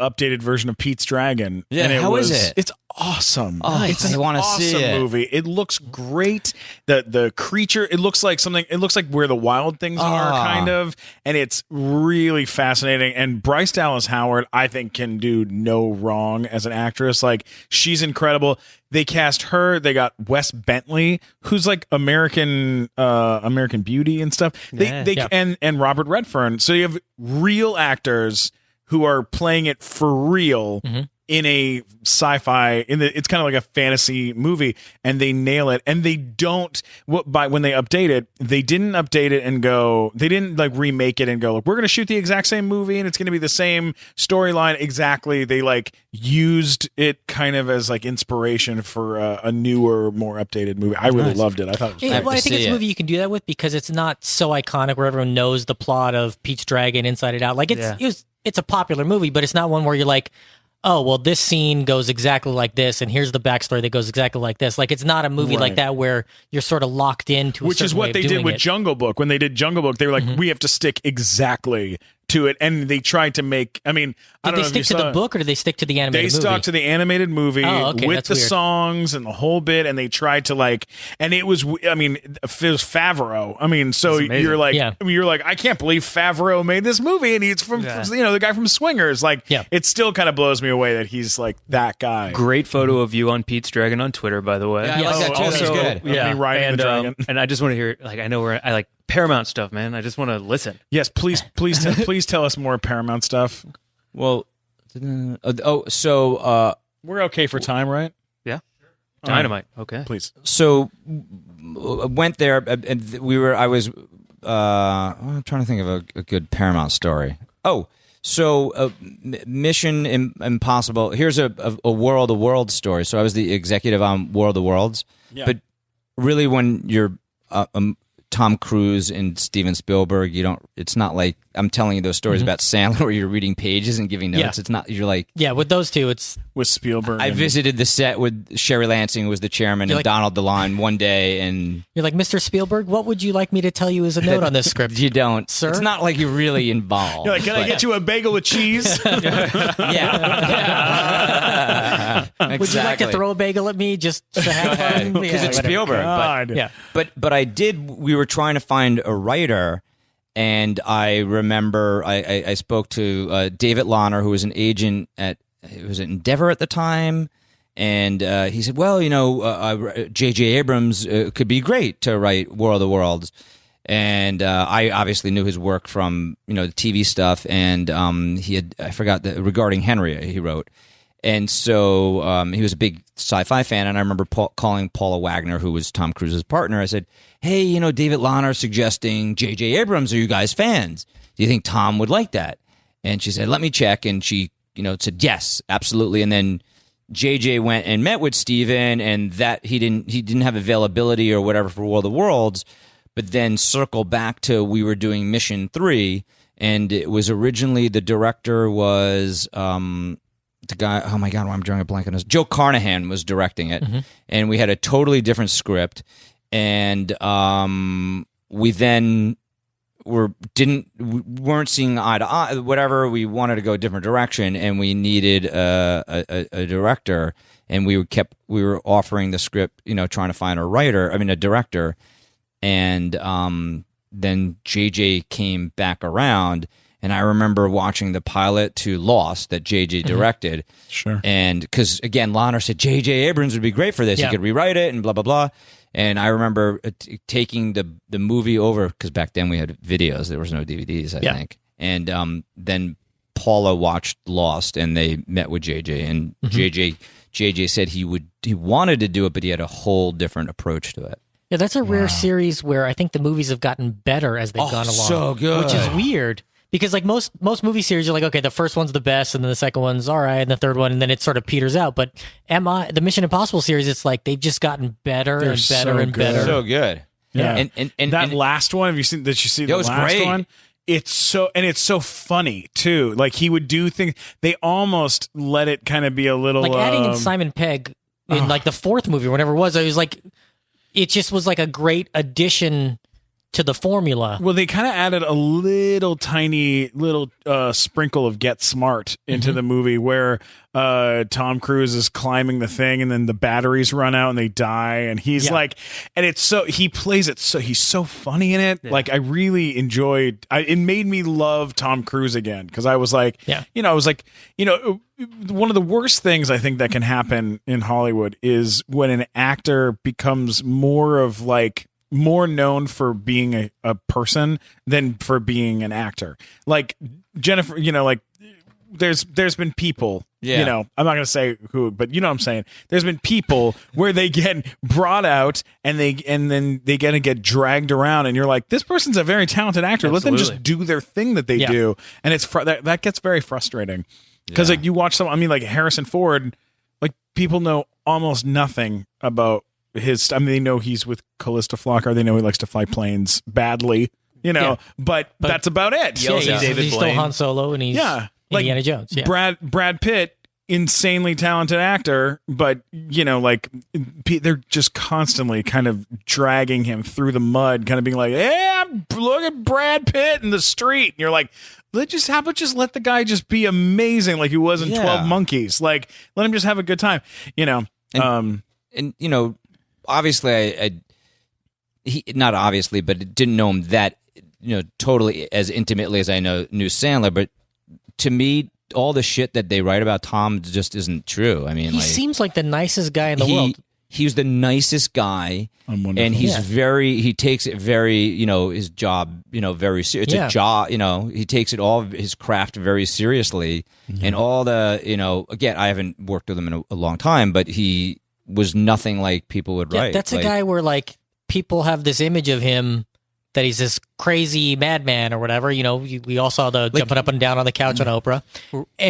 updated version of Pete's Dragon. Yeah, and how is it? It's awesome. Oh, it's an awesome movie. It looks great. The creature, it looks like something. It looks like Where the Wild Things Are, kind of, and it's really fascinating. And Bryce Dallas Howard, I think, can do no wrong as an actress. Like, she's incredible. They cast her. They got Wes Bentley, who's like American Beauty and stuff. And Robert Redfern. So you have real actors who are playing it for real in a sci-fi. It's kind of like a fantasy movie, and they nail it. And they don't. When they update it, they didn't update it and go. They didn't like remake it and go, look, we're going to shoot the exact same movie and it's going to be the same storyline exactly. They like used it kind of as like inspiration for a newer, more updated movie. I really loved it. I thought it was great. I think it's a movie you can do that with because it's not so iconic where everyone knows the plot of Pete's Dragon inside and out. Like it's a popular movie, but it's not one where you're like, oh, well, this scene goes exactly like this, and here's the backstory that goes exactly like this. Like, it's not a movie like that where you're sort of locked into a Which is what they did with Jungle Book. When they did Jungle Book, they were like, we have to stick exactly to it, and they tried to make. I mean, did they stick to the book or did they stick to the animated movie? They stuck to the animated movie with the songs and the whole bit, and they tried to like. And it was, I mean, it was Favreau. I mean, so you're like, I can't believe Favreau made this movie, and he's from the guy from Swingers. Like, it still kind of blows me away that he's like that guy. Great photo of you on Pete's Dragon on Twitter, by the way. Yeah, I like that too. Also, That's good. Me riding the dragon. And I just want to hear, like, I know I like Paramount stuff, man. I just want to listen. Yes, please tell us more Paramount stuff. Well, we're okay for time, right? Yeah. Dynamite. Okay. Please. So went there, and I was I'm trying to think of a good Paramount story. Mission Impossible. Here's a World of Worlds story. So I was the executive on World of Worlds. Yeah. But really, when you're Tom Cruise and Steven Spielberg, it's not like I'm telling you those stories about Sandler where you're reading pages and giving notes. It's not, you're like... Yeah, with those two, it's... With Spielberg. I visited the set with Sherry Lansing, who was the chairman, and Donald DeLine one day, and... You're like, Mr. Spielberg, what would you like me to tell you as a note on this script? You don't. Sir? It's not like you're really involved. You're like, can I get you a bagel with cheese? Exactly. Would you like to throw a bagel at me just to have fun? Because it's Spielberg. But I did... We were trying to find a writer... And I remember I spoke to David Lahner, who was an agent at Endeavor at the time, and he said, "Well, J.J. Abrams could be great to write World of Worlds." And I obviously knew his work from the TV stuff, and I forgot regarding Henry he wrote. And so he was a big sci-fi fan, and I remember calling Paula Wagner, who was Tom Cruise's partner. I said, hey, David Lahner suggesting J.J. Abrams. Are you guys fans? Do you think Tom would like that? And she said, let me check. And she, said, yes, absolutely. And then J.J. went and met with Steven, and that he didn't have availability or whatever for World of Worlds, but then circle back to we were doing Mission 3, and it was originally the director was... the guy, oh my God, I'm drawing a blank on this. Joe Carnahan was directing it, and we had a totally different script, and we then weren't seeing eye to eye. Whatever, we wanted to go a different direction, and we needed a director, and we were offering the script, trying to find a director, and then JJ came back around. And I remember watching the pilot to Lost that JJ directed. Sure. And because, again, Lana said JJ Abrams would be great for this. Yeah. He could rewrite it and blah, blah, blah. And I remember taking the movie over, because back then we had videos. There was no DVDs, I think. And then Paula watched Lost, and they met with JJ. And JJ said he wanted to do it, but he had a whole different approach to it. Yeah, that's a rare series where I think the movies have gotten better as they've gone along. So good. Which is weird. Because like most movie series, you're like, okay, the first one's the best, and then the second one's all right, and the third one, and then it sort of peters out. But the Mission Impossible series, it's like they've just gotten better They're and better so and good. better. So good. Yeah. And that last one, have you seen? Did you see the was last great. one? It's so funny too. Like he would do things. They almost let it kind of be a little Like adding in Simon Pegg in like the fourth movie, or whatever it was like, it just was like a great addition to the formula. Well, they kind of added a little tiny sprinkle of Get Smart into the movie, where Tom Cruise is climbing the thing, and then the batteries run out and they die, and he's like, and it's so he plays it so he's so funny in it. Yeah. Like I really enjoyed. It made me love Tom Cruise again, because I was like, I was like, one of the worst things I think that can happen in Hollywood is when an actor becomes more known for being a person than for being an actor. Like Jennifer, like there's been people, I'm not going to say who, but you know what I'm saying? There's been people where they get brought out and then they get dragged around, and you're like, this person's a very talented actor. Absolutely. Let them just do their thing that they do. And it's that gets very frustrating. Because like you watch like Harrison Ford, like people know almost nothing about they know he's with Callista Flockhart. They know he likes to fly planes badly, but that's about it. Yells at David he's Blaine. still Han Solo, and he's Indiana Jones. Yeah. Brad Pitt, insanely talented actor, but they're just constantly kind of dragging him through the mud, kind of being like, "Hey, look at Brad Pitt in the street," and you're like, how about just let the guy just be amazing like he was in 12 Monkeys? Like, let him just have a good time, And obviously, not obviously, but I didn't know him that totally as intimately as I knew Sandler. But to me, all the shit that they write about Tom just isn't true. I mean, he seems like the nicest guy in the world. He's the nicest guy, and he's he takes it very, his job, very serious. It's a job, he takes it all his craft very seriously, and all the, again, I haven't worked with him in a long time, but he was nothing like people would write. That's a guy where like people have this image of him that he's this crazy madman or whatever. We all saw the jumping up and down on the couch on Oprah,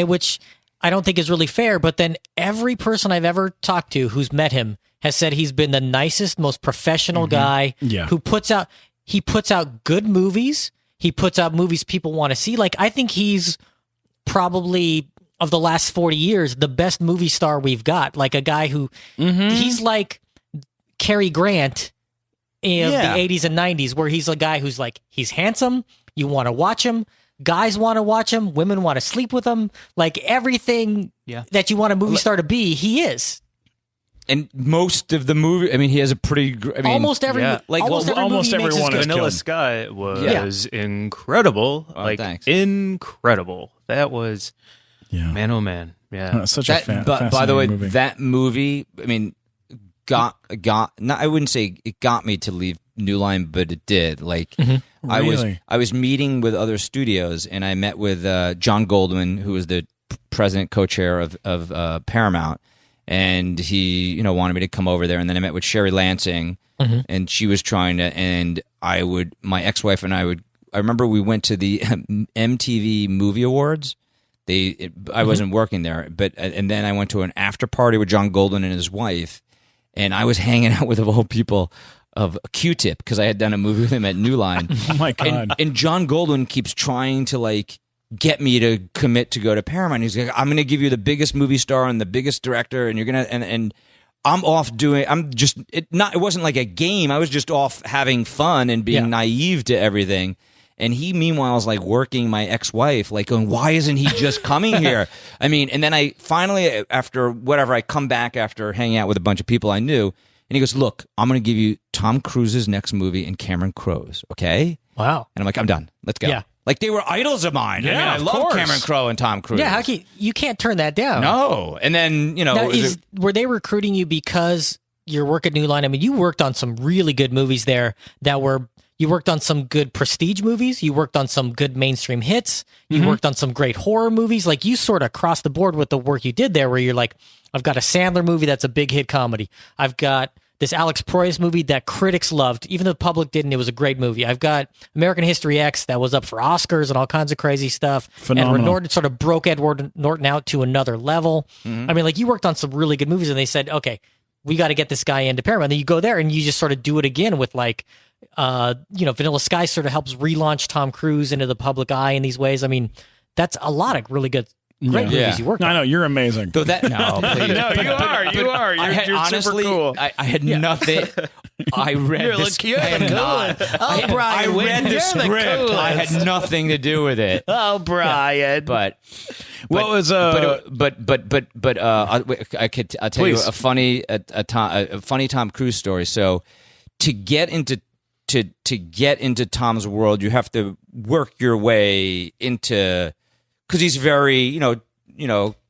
which I don't think is really fair. But then every person I've ever talked to who's met him has said he's been the nicest, most professional guy who puts out good movies. He puts out movies people want to see. Like, I think he's probably, of the last 40 years, the best movie star we've got. Like a guy who he's like Cary Grant in the 80s and 90s, where he's a guy who's like, he's handsome. You want to watch him. Guys want to watch him. Women want to sleep with him. Like everything that you want a movie star to be, he is. And most of the movie, I mean, he has a pretty. Almost every movie almost he makes everyone is is good. Vanilla killed. Sky was incredible. Thanks. Incredible. That was, man, oh man. Yeah. Such a by the way, movie. that movie, I mean, got not, I wouldn't say it got me to leave New Line, but it did. Like, Really? I was meeting with other studios, and I met with John Goldwyn, who was the president co-chair of Paramount. And he, wanted me to come over there. And then I met with Sherry Lansing, and she was trying to, and my ex-wife and I remember we went to the MTV Movie Awards. I wasn't working there, and then I went to an after party with John Goldwyn and his wife, and I was hanging out with, of all people, of Q-Tip, because I had done a movie with him at New Line. Oh my God. And John Goldwyn keeps trying to get me to commit to go to Paramount. He's like, I'm going to give you the biggest movie star and the biggest director, and you're going to, and I'm off doing, it wasn't like a game. I was just off having fun and being naive to everything. And he, meanwhile, is like working my ex-wife, like going, why isn't he just coming here? I mean, and then I finally, after whatever, I come back after hanging out with a bunch of people I knew, and he goes, look, I'm going to give you Tom Cruise's next movie and Cameron Crowe's, okay? Wow. And I'm like, I'm done. Let's go. Yeah. Like they were idols of mine. Yeah, I of love course. Cameron Crowe and Tom Cruise. Yeah, how can you can't turn that down. No. And then, Now, were they recruiting you because your work at New Line? I mean, you worked on some really good movies there you worked on some good prestige movies. You worked on some good mainstream hits. You worked on some great horror movies. Like you sort of crossed the board with the work you did there where you're like, I've got a Sandler movie that's a big hit comedy. I've got this Alex Proyas movie that critics loved. Even though the public didn't, it was a great movie. I've got American History X that was up for Oscars and all kinds of crazy stuff. Phenomenal. And Norton sort of broke Edward Norton out to another level. I mean, like you worked on some really good movies and they said, okay, we got to get this guy into Paramount. Then you go there and you just sort of do it again with like, Vanilla Sky sort of helps relaunch Tom Cruise into the public eye in these ways. I mean, that's a lot of really good, great movies you worked on. I know, you're amazing. Though that, no, please. No, you are. You're honestly, super cool. I had nothing. I read this. I read the script. I had nothing to do with it. Oh, Brian. But What was I'll tell you Please. a funny Tom Cruise story. So to get into Tom's world, you have to work your way into, because he's very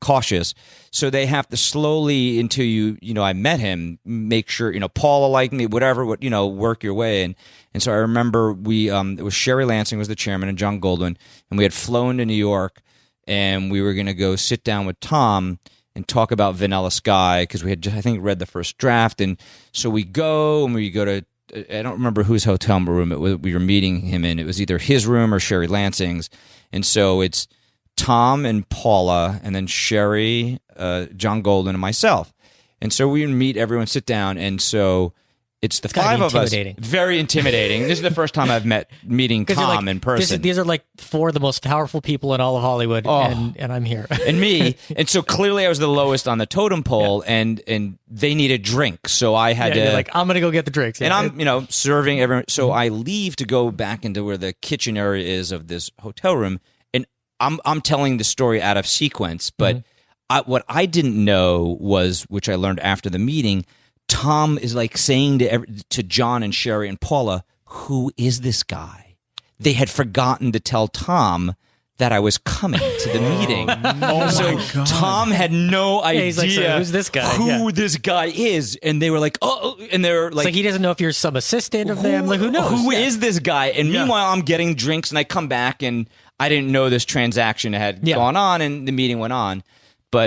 cautious. So they have to slowly, until I met him, make sure Paula liked me, whatever, work your way. And so I remember it was Sherry Lansing was the chairman and John Goldwyn, and we had flown to New York, and we were going to go sit down with Tom and talk about Vanilla Sky because we had just, I think, read the first draft. And so we go to, I don't remember whose hotel room we were meeting him in. It was either his room or Sherry Lansing's. And so it's Tom and Paula, and then Sherry, John Golden, and myself. And so we meet everyone, sit down, and so it's the five of us. Very intimidating. This is the first time I've meeting Tom in person. These are like four of the most powerful people in all of Hollywood, and I'm here. And me. And so clearly I was the lowest on the totem pole, and they need a drink. So I had to... You're like, I'm going to go get the drinks. And I'm, serving everyone. So I leave to go back into where the kitchen area is of this hotel room, and I'm telling the story out of sequence. But what I didn't know was, which I learned after the meeting, Tom is like saying to John and Sherry and Paula, who is this guy? They had forgotten to tell Tom that I was coming to the meeting. So Tom had no idea he's like, so who's this guy? who this guy is. And they were like, oh, and they're like, it's like he doesn't know if you're some assistant of them. Like, who knows? Who is this guy? And meanwhile, I'm getting drinks, and I come back, and I didn't know this transaction had gone on, and the meeting went on. But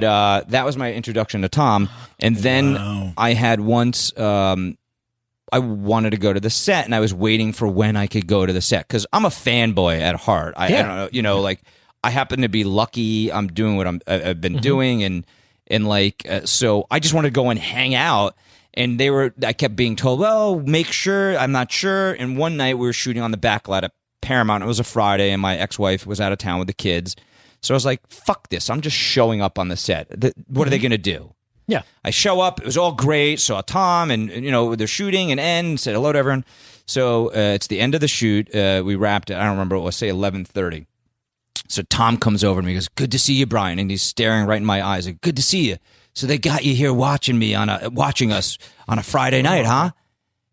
that was my introduction to Tom. And then I had once, I wanted to go to the set, and I was waiting for when I could go to the set, because I'm a fanboy at heart. I don't know, like I happen to be lucky. I'm doing what I've been doing, and like so I just wanted to go and hang out. And I kept being told, well, make sure, I'm not sure. And one night we were shooting on the back lot at Paramount. It was a Friday, and my ex-wife was out of town with the kids. So I was like, fuck this. I'm just showing up on the set. What are they going to do? Yeah. I show up. It was all great. Saw Tom, and they're shooting and end. Said hello to everyone. So it's the end of the shoot. We wrapped it. I don't remember what it was, say 11:30. So Tom comes over to me and goes, good to see you, Brian. And he's staring right in my eyes. Like, good to see you. So they got you here watching us on a Friday night, huh?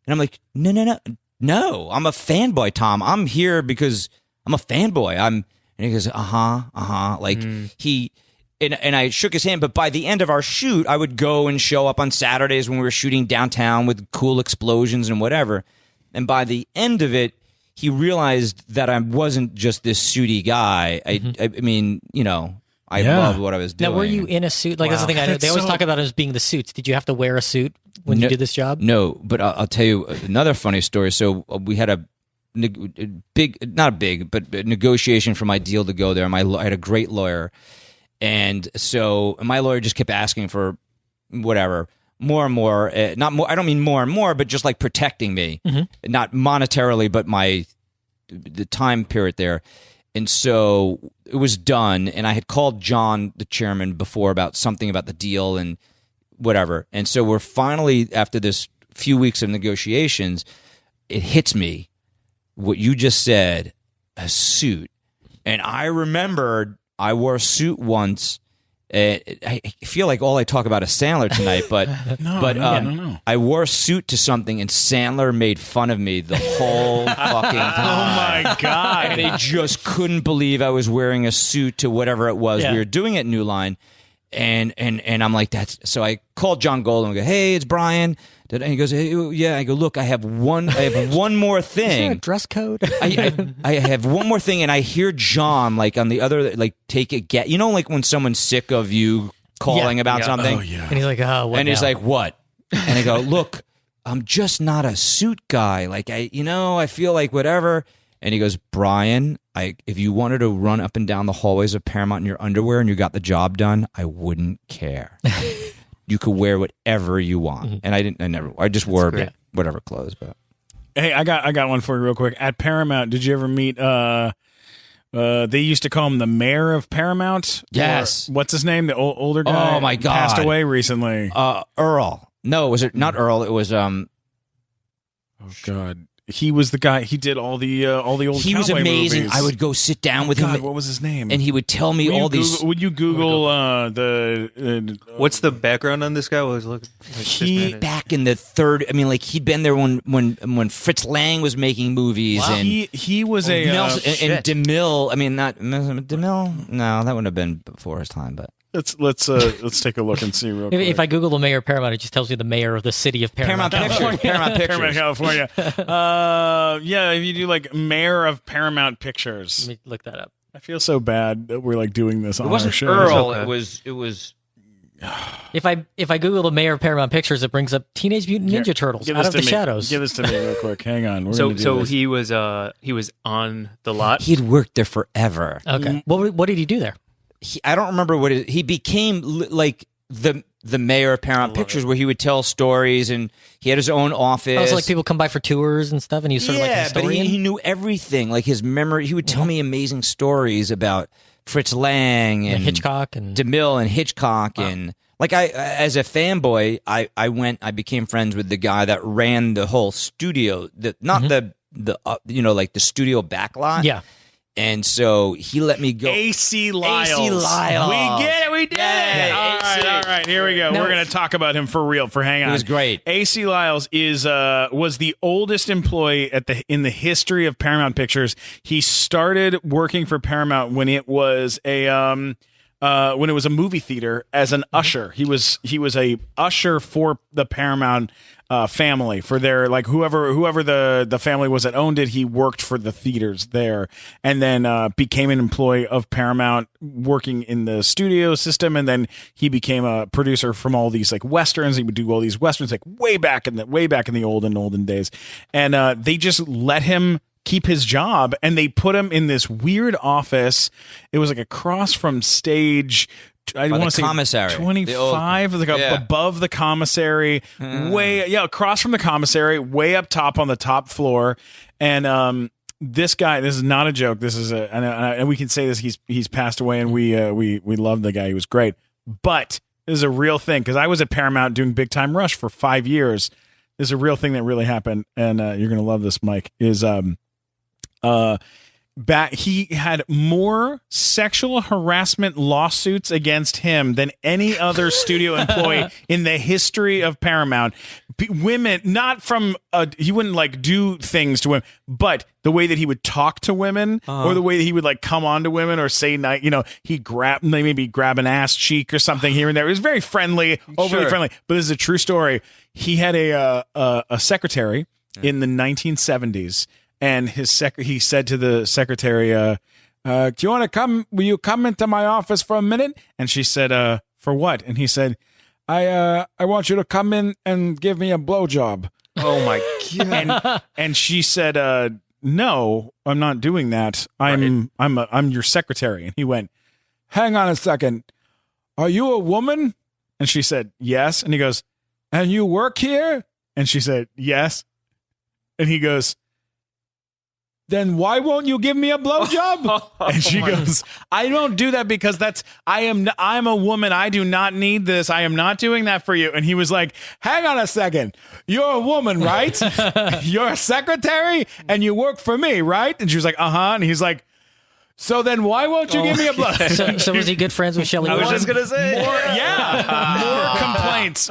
And I'm like, no. I'm a fanboy, Tom. I'm here because I'm a fanboy. And he goes, like he, and I shook his hand. But by the end of our shoot, I would go and show up on Saturdays when we were shooting downtown with cool explosions and whatever. And by the end of it, he realized that I wasn't just this suity guy. I mean, I loved what I was doing. Now, were you in a suit? Like, that's the thing I know. They always talk about it as being the suits. Did you have to wear a suit when you did this job? No, but I'll tell you another funny story. So we had a negotiation for my deal to go there. I had a great lawyer. And so my lawyer just kept asking for whatever, more and more, not more. I don't mean more and more, but just like protecting me, not monetarily, but the time period there. And so it was done. And I had called John, the chairman, before about something about the deal and whatever. And so we're finally, after this few weeks of negotiations, it hits me what you just said, a suit. And I remembered I wore a suit once I feel like all I talk about is Sandler tonight, but no. I wore a suit to something, and Sandler made fun of me the whole fucking time. Oh my God. And they just couldn't believe I was wearing a suit to whatever it was we were doing at New Line. And I'm like, so I called John Golden and go, hey, it's Brian. And he goes, hey, yeah. I go, look, I have one more thing. Is there a dress code? I have one more thing, and I hear John like on the other, like take it, get, you know, like when someone's sick of you calling about something. Oh, yeah. And he's like, oh, what And he's now? like, what? And I go, look, I'm just not a suit guy. Like I feel like whatever. And he goes, Brian, if you wanted to run up and down the hallways of Paramount in your underwear and you got the job done, I wouldn't care. You could wear whatever you want. And I just wore whatever clothes. But Hey, I got one for you real quick. At Paramount, did you ever meet they used to call him the mayor of Paramount? Yes. Or what's his name? The older guy. Oh, my God. Passed away recently. Earl. No, was it not Earl? It was Oh God. He was the guy. He did all the old. He was cowboy amazing. movies. I would go sit down with God, him, what was his name? and he would tell me all these. Would you Google the? What's the background on this guy? What was looking? Like, He back in the third. I mean, like he'd been there when Fritz Lang was making movies, and he was a Nelson, and DeMille. I mean, not DeMille. No, that wouldn't have been before his time, but. Let's take a look and see real quick. If I Google the mayor of Paramount, it just tells you the mayor of the city of Paramount. Paramount Pictures. California. Yeah, if you do like mayor of Paramount Pictures. Let me look that up. I feel so bad that we're like doing this on It wasn't our show. Earl. Okay. It was. If I Google the mayor of Paramount Pictures, it brings up Teenage Mutant Ninja Turtles Give Out this of to the me. Shadows. Give this to me real quick. Hang on. We're So gonna do this. he was on the lot. He'd worked there forever. Okay. What did he do there? I don't remember what he became like the mayor of Paramount Pictures, where he would tell stories, and he had his own office. Oh, so like people come by for tours and stuff, and he's sort of like a but historian. he knew everything. Like his memory, he would tell me amazing stories about Fritz Lang and Hitchcock and DeMille and Hitchcock and. Like as a fanboy, I became friends with the guy that ran the whole studio, not the like the studio backlot. Yeah. And so he let me go. AC Lyles. AC Lyles. We get it. We did Yeah, it. All right. Here we go. Now- We're going to talk about him for real. Hang on. It was great. AC Lyles was the oldest employee in the history of Paramount Pictures. He started working for Paramount when it was a movie theater as an usher. He was a usher for the Paramount family, for their like whoever the family was that owned it. He worked for the theaters there, and then became an employee of Paramount, working in the studio system. And then he became a producer from all these like westerns. He would do all these westerns like way back in the olden days, and they just let him keep his job, and they put him in this weird office. It was like across from stage. I want to say commissary. 25, like above the commissary, across from the commissary, way up top on the top floor. And this guy, this is not a joke. This is and we can say this. He's passed away, and we love the guy. He was great, but this is a real thing, because I was at Paramount doing Big Time Rush for 5 years. This is a real thing that really happened, and you're gonna love this, Mike. He had more sexual harassment lawsuits against him than any other studio employee in the history of Paramount. Women, not from he wouldn't like do things to women, but the way that he would talk to women, or the way that he would like come on to women or say night, he maybe grab an ass cheek or something here and there. It was very friendly, overly friendly. But this is a true story. He had a secretary in the 1970s. And he said to the secretary, "Do you want to come? Will you come into my office for a minute?" And she said, "For what?" And he said, "I want you to come in and give me a blowjob." Oh my god! And she said, "No, I'm not doing that. I'm your secretary." And he went, "Hang on a second. Are you a woman?" And she said, "Yes." And he goes, "And you work here?" And she said, "Yes." And he goes, "Then why won't you give me a blowjob?" And she goes, "I don't do that because I'm a woman. I do not need this. I am not doing that for you." And he was like, "Hang on a second. You're a woman, right? You're a secretary and you work for me, right?" And she was like, "Uh-huh." And he's like, So then why won't you give me a blood? So was he good friends with Shelley? I was just gonna say,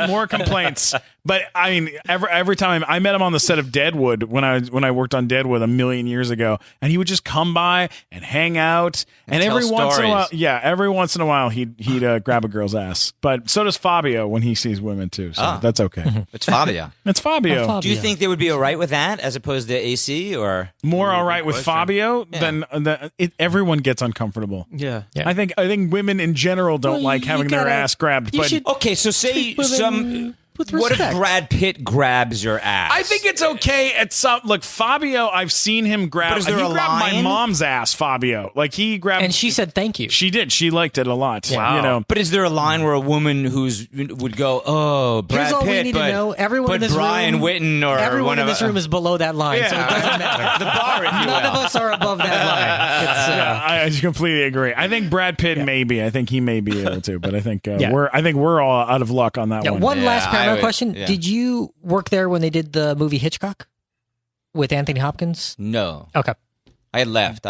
more complaints. But I mean, every time I met him on the set of Deadwood when I worked on Deadwood a million years ago, and he would just come by and hang out, and tell every once in a while, stories. every once in a while he'd grab a girl's ass. But so does Fabio when he sees women too. So that's okay. It's Fabio. It's Fabio. Do you think they would be all right with that as opposed to AC or More all right with Fabio than everyone gets uncomfortable. Yeah. I think women in general don't like having their ass grabbed. But Okay, so say women with what if respect. Brad Pitt grabs your ass? I think it's okay at some. Look, Fabio, I've seen him grab. But is there he a grabbed my line? mom's ass. Fabio, like he grabbed, And she said thank you. she did. She liked it a lot. Wow. You know, But is there a line where a woman would go, "Oh, Brad Here's all Pitt," we need to know. Everyone but in this Brian room, Witten or everyone one in of this room is below that line, so it doesn't matter. the bar, if you None of will. us are above that line. It's, I completely agree. I think Brad Pitt maybe. I think he may be able to, but I think Yeah. we're all out of luck on that one. One last I Paramount would- question. yeah. Did you work there when they did the movie Hitchcock with Anthony Hopkins? No, Okay. I had left.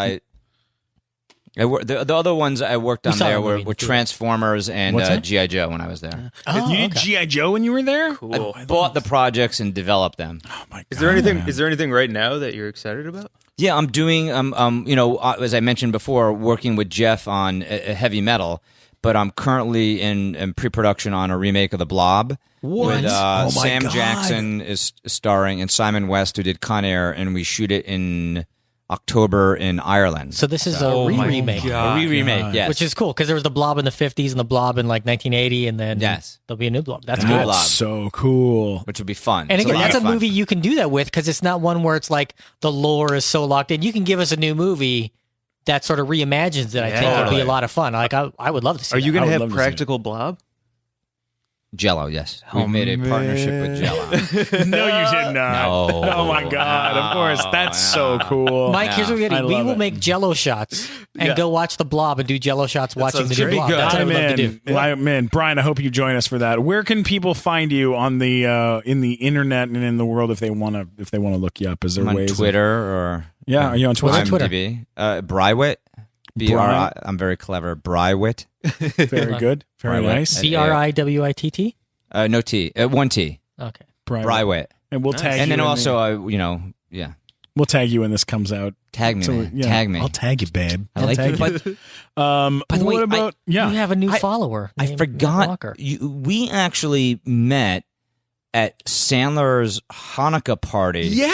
The other ones I worked on saw there the were movie. Transformers and What's that? G.I. Joe when I was there. Oh, You did G.I. Joe when you were there? cool. I bought the projects and developed them. Oh my God. Is there anything? Is there anything right now that you're excited about? Yeah, I'm doing, as I mentioned before, working with Jeff on heavy metal, but I'm currently in pre-production on a remake of The Blob. What? With, Oh my Sam God. Jackson is starring, and Simon West, who did Con Air, and we shoot it in October in Ireland. So this is a Oh my remake, God. a remake, yes. which is cool because there was the Blob in the 50s and the Blob in like 1980, and then Yes. there'll be a new Blob. That's A cool. new Blob. That's so cool. Which would be fun. And It's again, lot that's a of fun. movie you can do that with because it's not one where it's like the lore is so locked in. You can give us a new movie that sort of reimagines it. I think would be Totally. a lot of fun. Like I would love to see. Are you that. going I to would have love to see it. Practical Blob? Jello, yes. We've made a partnership with Jello. No, you did not. No. Oh my God! Of course, that's so cool. Mike, here's what we're I getting. We love will it. make Jello shots and go watch the Blob and do Jello shots watching the sounds new pretty Blob. good. That's what I I'm would love to in. do. I'm in. Brian, I hope you join us for that. Where can people find you on the in the internet and in the world if they want to look you up? Is there I'm on ways? Twitter or Yeah, are you on Twitter? What's Twitter? IMDb. Brywit. Brian? I'm very clever. Brywit. Very good. Very Right. nice. BRIWITT. No T. One T. Okay. Brian. Brywit. And we'll tag you. And then in also, we'll tag you when this comes out. tag me, So, man. yeah, Tag me. I'll tag you, babe. I like tag it. you. But By the way, what about You have a new I- follower. I named forgot. Walker. We actually met at Sandler's Hanukkah party. Yeah.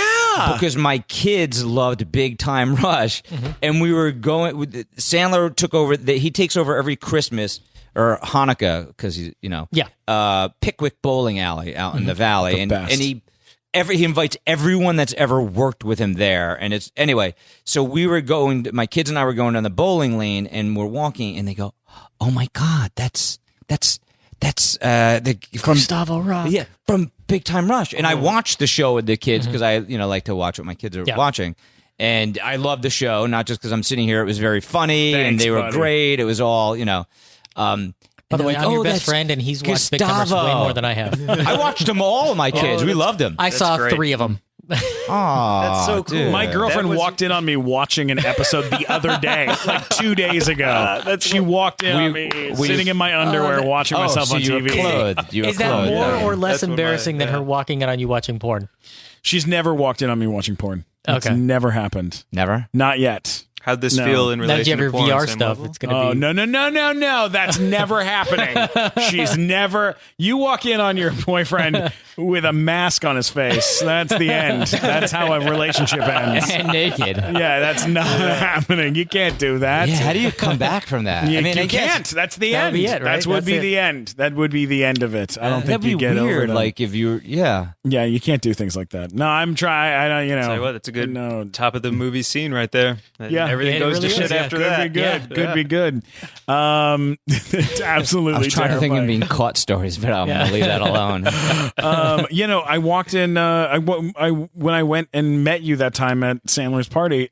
Because my kids loved Big Time Rush, and we were going. Sandler took over. He takes over every Christmas or Hanukkah because he's Pickwick Bowling Alley out in the valley, The and best. he invites everyone that's ever worked with him there. And it's anyway. So we were going. My kids and I were going down the bowling lane, and we're walking, and they go, "Oh my God, that's the from Gustavo Rock. yeah, from Big Time Rush." And I watched the show with the kids because I, like to watch what my kids are watching. And I love the show, not just because I'm sitting here. It was very funny, and Thanks, they were buddy. great. It was all, By the way, I'm your best friend, and he's watched Big Time Rush way more than I have. I watched them all, my kids. We loved them. I saw great. 3 of them. Aw, That's so cool. dude. My girlfriend That was- walked in on me watching an episode the other day, like 2 days ago. She walked in on me, sitting in my underwear, watching myself so on you were TV. clothed. You were Is that clothed. more Yeah. or less That's what embarrassing than her walking in on you watching porn? She's never walked in on me watching porn. It's Okay. never happened. Never? Not yet. How'd this No. feel in Now that relation you have to your porn? VR Same stuff, level? it's going to Oh, be... no. That's never happening. She's never. You walk in on your boyfriend with a mask on his face. That's the end. That's how a relationship ends. And naked. Yeah, that's not happening. You can't do that. Yeah, how do you come back from that? You, I mean, you I guess can't. That's the That end. would be it, right? That would That's be it. the end. That would be the end of it. I don't think that'd be you get over weird. it. Like if you, yeah. Yeah, you can't do things like that. No, I'm trying. I don't. Tell you what, that's a good No. top of the movie scene right there. Yeah. Everything It goes really to shit is, yeah. after Could that. be good. Yeah. Could be good. It's absolutely I was trying to think of terrifying. being caught stories, but I'm going to leave that alone. I walked in. When I went and met you that time at Sandler's party.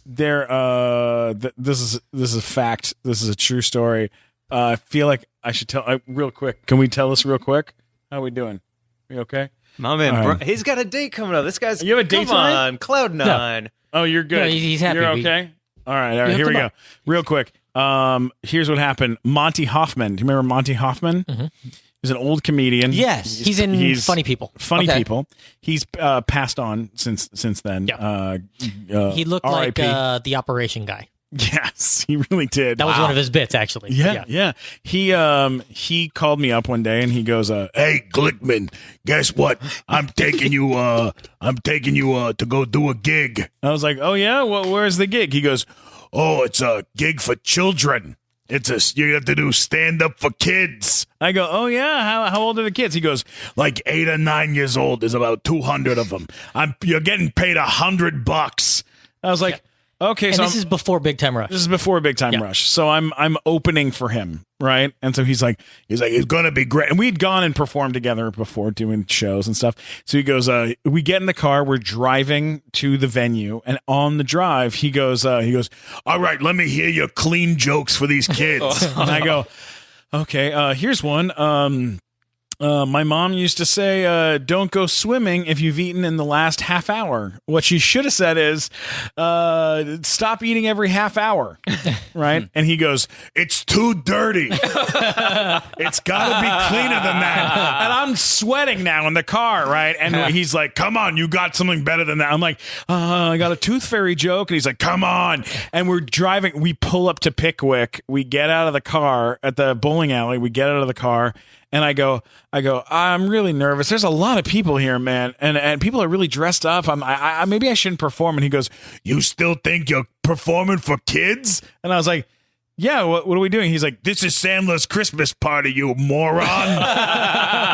This is a fact. This is a true story. I feel like I should tell real quick. Can we tell this real quick? How are we doing? We okay? My man, All right. Bri- he's got a date coming up. This guy's You have a date come tonight? on, Cloud9. Oh, you're good. No, he's happy. You're We- okay. All right. hooked Here we him go. up. Real quick. Here's what happened. Monty Hoffman. Do you remember Monty Hoffman? He's an old comedian. Yes. He's in Funny People. Funny Okay. People. He's passed on since then. Yeah. He looked like the operation guy. Yes, he really did. That was one of his bits, actually. Yeah. He called me up one day and he goes, "Hey, Glickman, guess what? I'm taking you to go do a gig." I was like, "Oh yeah, well, where's the gig?" He goes, "Oh, it's a gig for children. You have to do stand up for kids." I go, "Oh yeah, how old are the kids?" He goes, "Like 8 or 9 years old. There's about 200 of them. You're getting paid $100." I was like, "Okay." And So this is before Big Time Rush. this is before Big Time Rush. So I'm opening for him, right? And so he's like, it's gonna be great. And we'd gone and performed together before doing shows and stuff. So he goes, we get in the car, we're driving to the venue, and on the drive, he goes, "All right, let me hear your clean jokes for these kids." And I go, "Okay, here's one. My mom used to say, don't go swimming if you've eaten in the last half hour. What she should have said is, stop eating every half hour." Right? And he goes, "It's too dirty. It's got to be cleaner than that." And I'm sweating now in the car, right? And he's like, "Come on, you got something better than that." I'm like, "I got a tooth fairy joke." And he's like, "Come on." And we're driving. We pull up to Pickwick. We get out of the car at the bowling alley. We get out of the car. And I go, "I'm really nervous. There's a lot of people here, man, and people are really dressed up. Maybe I shouldn't perform." And he goes, "You still think you're performing for kids?" And I was like, "Yeah, what are we doing?" He's like, "This is Sandler's Christmas party, you moron."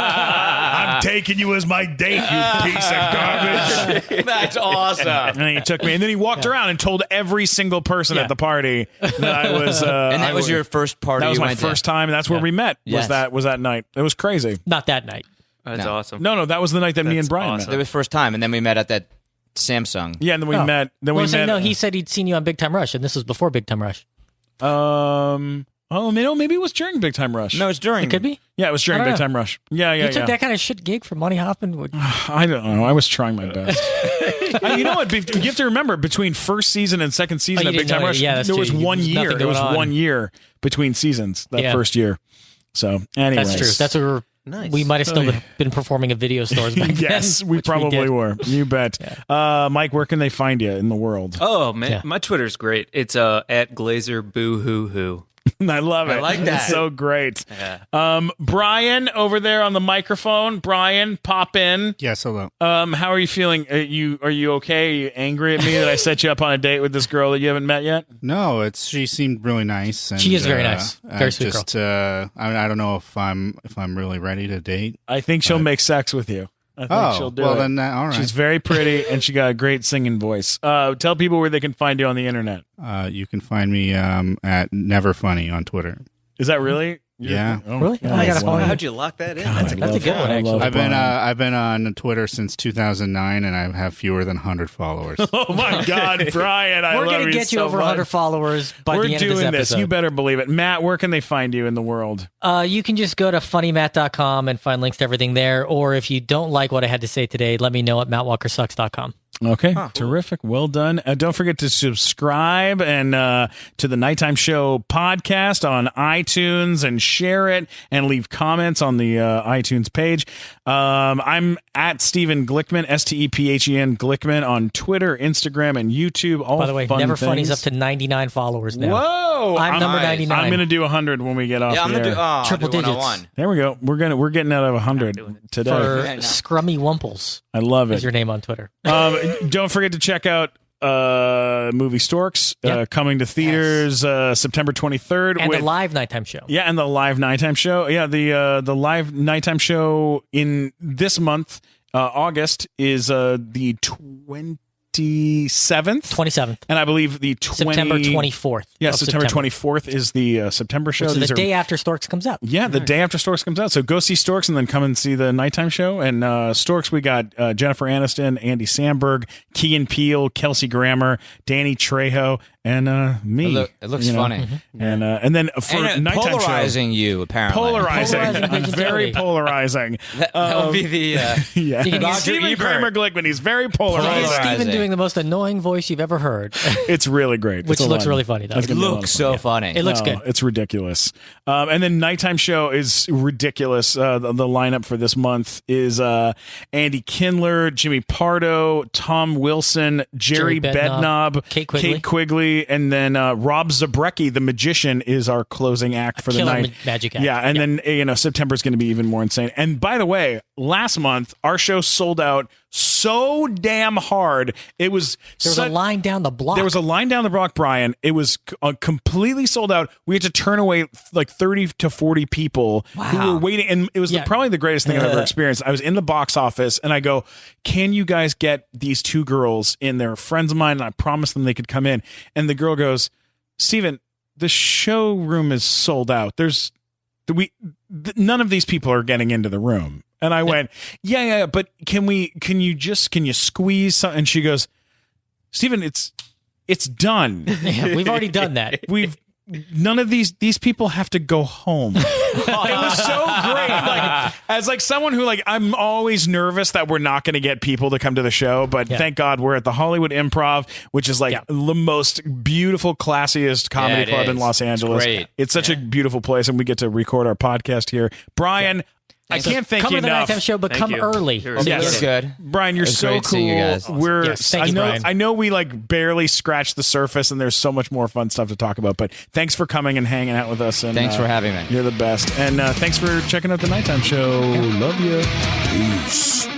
"I'm taking you as my date, you piece of garbage." That's awesome. And he took me, and then he walked around and told every single person at the party that I was. And that was your first party. That was you my went first to. time, and that's where we met. Yes. Was that night? It was crazy. Not that night. That's No. awesome. No, that was the night that me and That's Brian awesome. That met. was first time, and then we met at that Samsung. Yeah, and then we met. Then Well, we met. no, he said he'd seen you on Big Time Rush, and this was before Big Time Rush. Oh, maybe it was during Big Time Rush. No, it's during. It could be. Yeah, it was during I don't Big know. Time Rush. Yeah. You took that kind of shit gig from Monty Hoffman? I don't know. I was trying my best. You know what? You have to remember, between first season and second season you of Big didn't Time know it. Rush, Yeah, that's there was true. 1 There's year. nothing There was going on. 1 year between seasons that first year. So, anyways. That's true. That's what we're. Nice. We might have still been performing at video stores back Yes, then. we which probably did. were. You bet. Mike, where can they find you in the world? Oh man, Yeah. my Twitter's great. It's at Glazer Boo Hoo Hoo. I love it. I like that. It's so great. Yeah. Brian over there on the microphone. Brian, pop in. Yes, hello. How are you feeling? Are you okay? Are you angry at me that I set you up on a date with this girl that you haven't met yet? No, she seemed really nice. And, She is very nice. Very sweet just, I don't know if I'm really ready to date. I think she'll make sex with you. I think she'll do well it. then, all right. She's very pretty and she got a great singing voice. Tell people where they can find you on the internet. You can find me at Never Funny on Twitter. Is that really? Yeah. Oh, Really? God, I gotta follow you. How'd you lock that in? God, That's I a that's a love- good one, I actually. love I've been Brian. on Twitter since 2009, and I have fewer than 100 followers. Oh my God, Brian! I We're love going to you get you so over much. 100 followers by We're the end doing of this this. episode. You better believe it. Matt, where can they find you in the world? You can just go to funnymatt.com and find links to everything there. Or if you don't like what I had to say today, let me know at mattwalkersucks.com. Okay, terrific. Well done. Don't forget to subscribe and to the Nighttime Show podcast on iTunes and share it and leave comments on the iTunes page. I'm at Stephen Glickman, STEPHEN Glickman on Twitter, Instagram, and YouTube. All By the way, fun Never things. Funny's up to 99 followers now. Whoa! I'm number nice. 99. I'm going to do 100 when we get off Yeah, I'm the gonna air. do Triple do digits. 101. There we go. We're getting out of 100 today. For Yeah, no. Scrummy Wumples I love is it. your name on Twitter. Don't forget to check out movie Storks Yep. coming to theaters September 23rd And with the live nighttime show. yeah, and the live nighttime show. Yeah, the live nighttime show in this month, August, is the 27th, 27th. and I believe the September 24th. Yeah, of September 24th is the September show. Which is These the are- day after Storks comes out. Yeah, the day after Storks comes out. So go see Storks and then come and see the nighttime show. And Storks, we got Jennifer Aniston, Andy Samberg, Key and Peele, Kelsey Grammer, Danny Trejo, and me. It looks you know. funny. And then for And nighttime polarizing you, apparently. polarizing. Polarizing I'm very versatility. polarizing. That would be the. Yeah, You can use Stephen Ebert. Kramer Glickman. He's very polarizing. Polarizing. Steven doing the most annoying voice you've ever heard, It's really great. which It's a looks lot. really funny. Though. It's gonna be a lot of Looks fun. so funny. It looks good. It's ridiculous. And then nighttime show is ridiculous. The lineup for this month is Andy Kindler, Jimmy Pardo, Tom Wilson, Jerry Bednob, Kate Quigley. and then Rob Zabrecki, the magician, is our closing act for the killer night. magic act. Yeah, and then September is going to be even more insane. And by the way, last month our show sold out so damn hard. It was There was a line down the block. There was a line down the block, Brian. It was completely sold out. We had to turn away like 30 to 40 people who were waiting. And it was probably the greatest thing I've ever experienced. I was in the box office and I go, can you guys get these two girls in? They're friends of mine. And I promised them they could come in. And the girl goes, Steven, the showroom is sold out. None of these people are getting into the room. And I went, yeah, but can you squeeze something? And she goes, Steven, it's done. Yeah, we've already done that. None of these people have to go home. It was so great. Like, as like someone who like, I'm always nervous that we're not going to get people to come to the show, but thank God we're at the Hollywood Improv, which is like the most beautiful, classiest comedy club in Los Angeles. It's such a beautiful place, and we get to record our podcast here. Brian, I can't thank come you to the enough. nighttime show, but come early. Yes, good. Brian, you're so great cool. seeing you guys. Thank you, Brian. I know we like barely scratched the surface, and there's so much more fun stuff to talk about. But thanks for coming and hanging out with us. And Thanks for having me. You're the best. And thanks for checking out the nighttime show. Love you. Peace.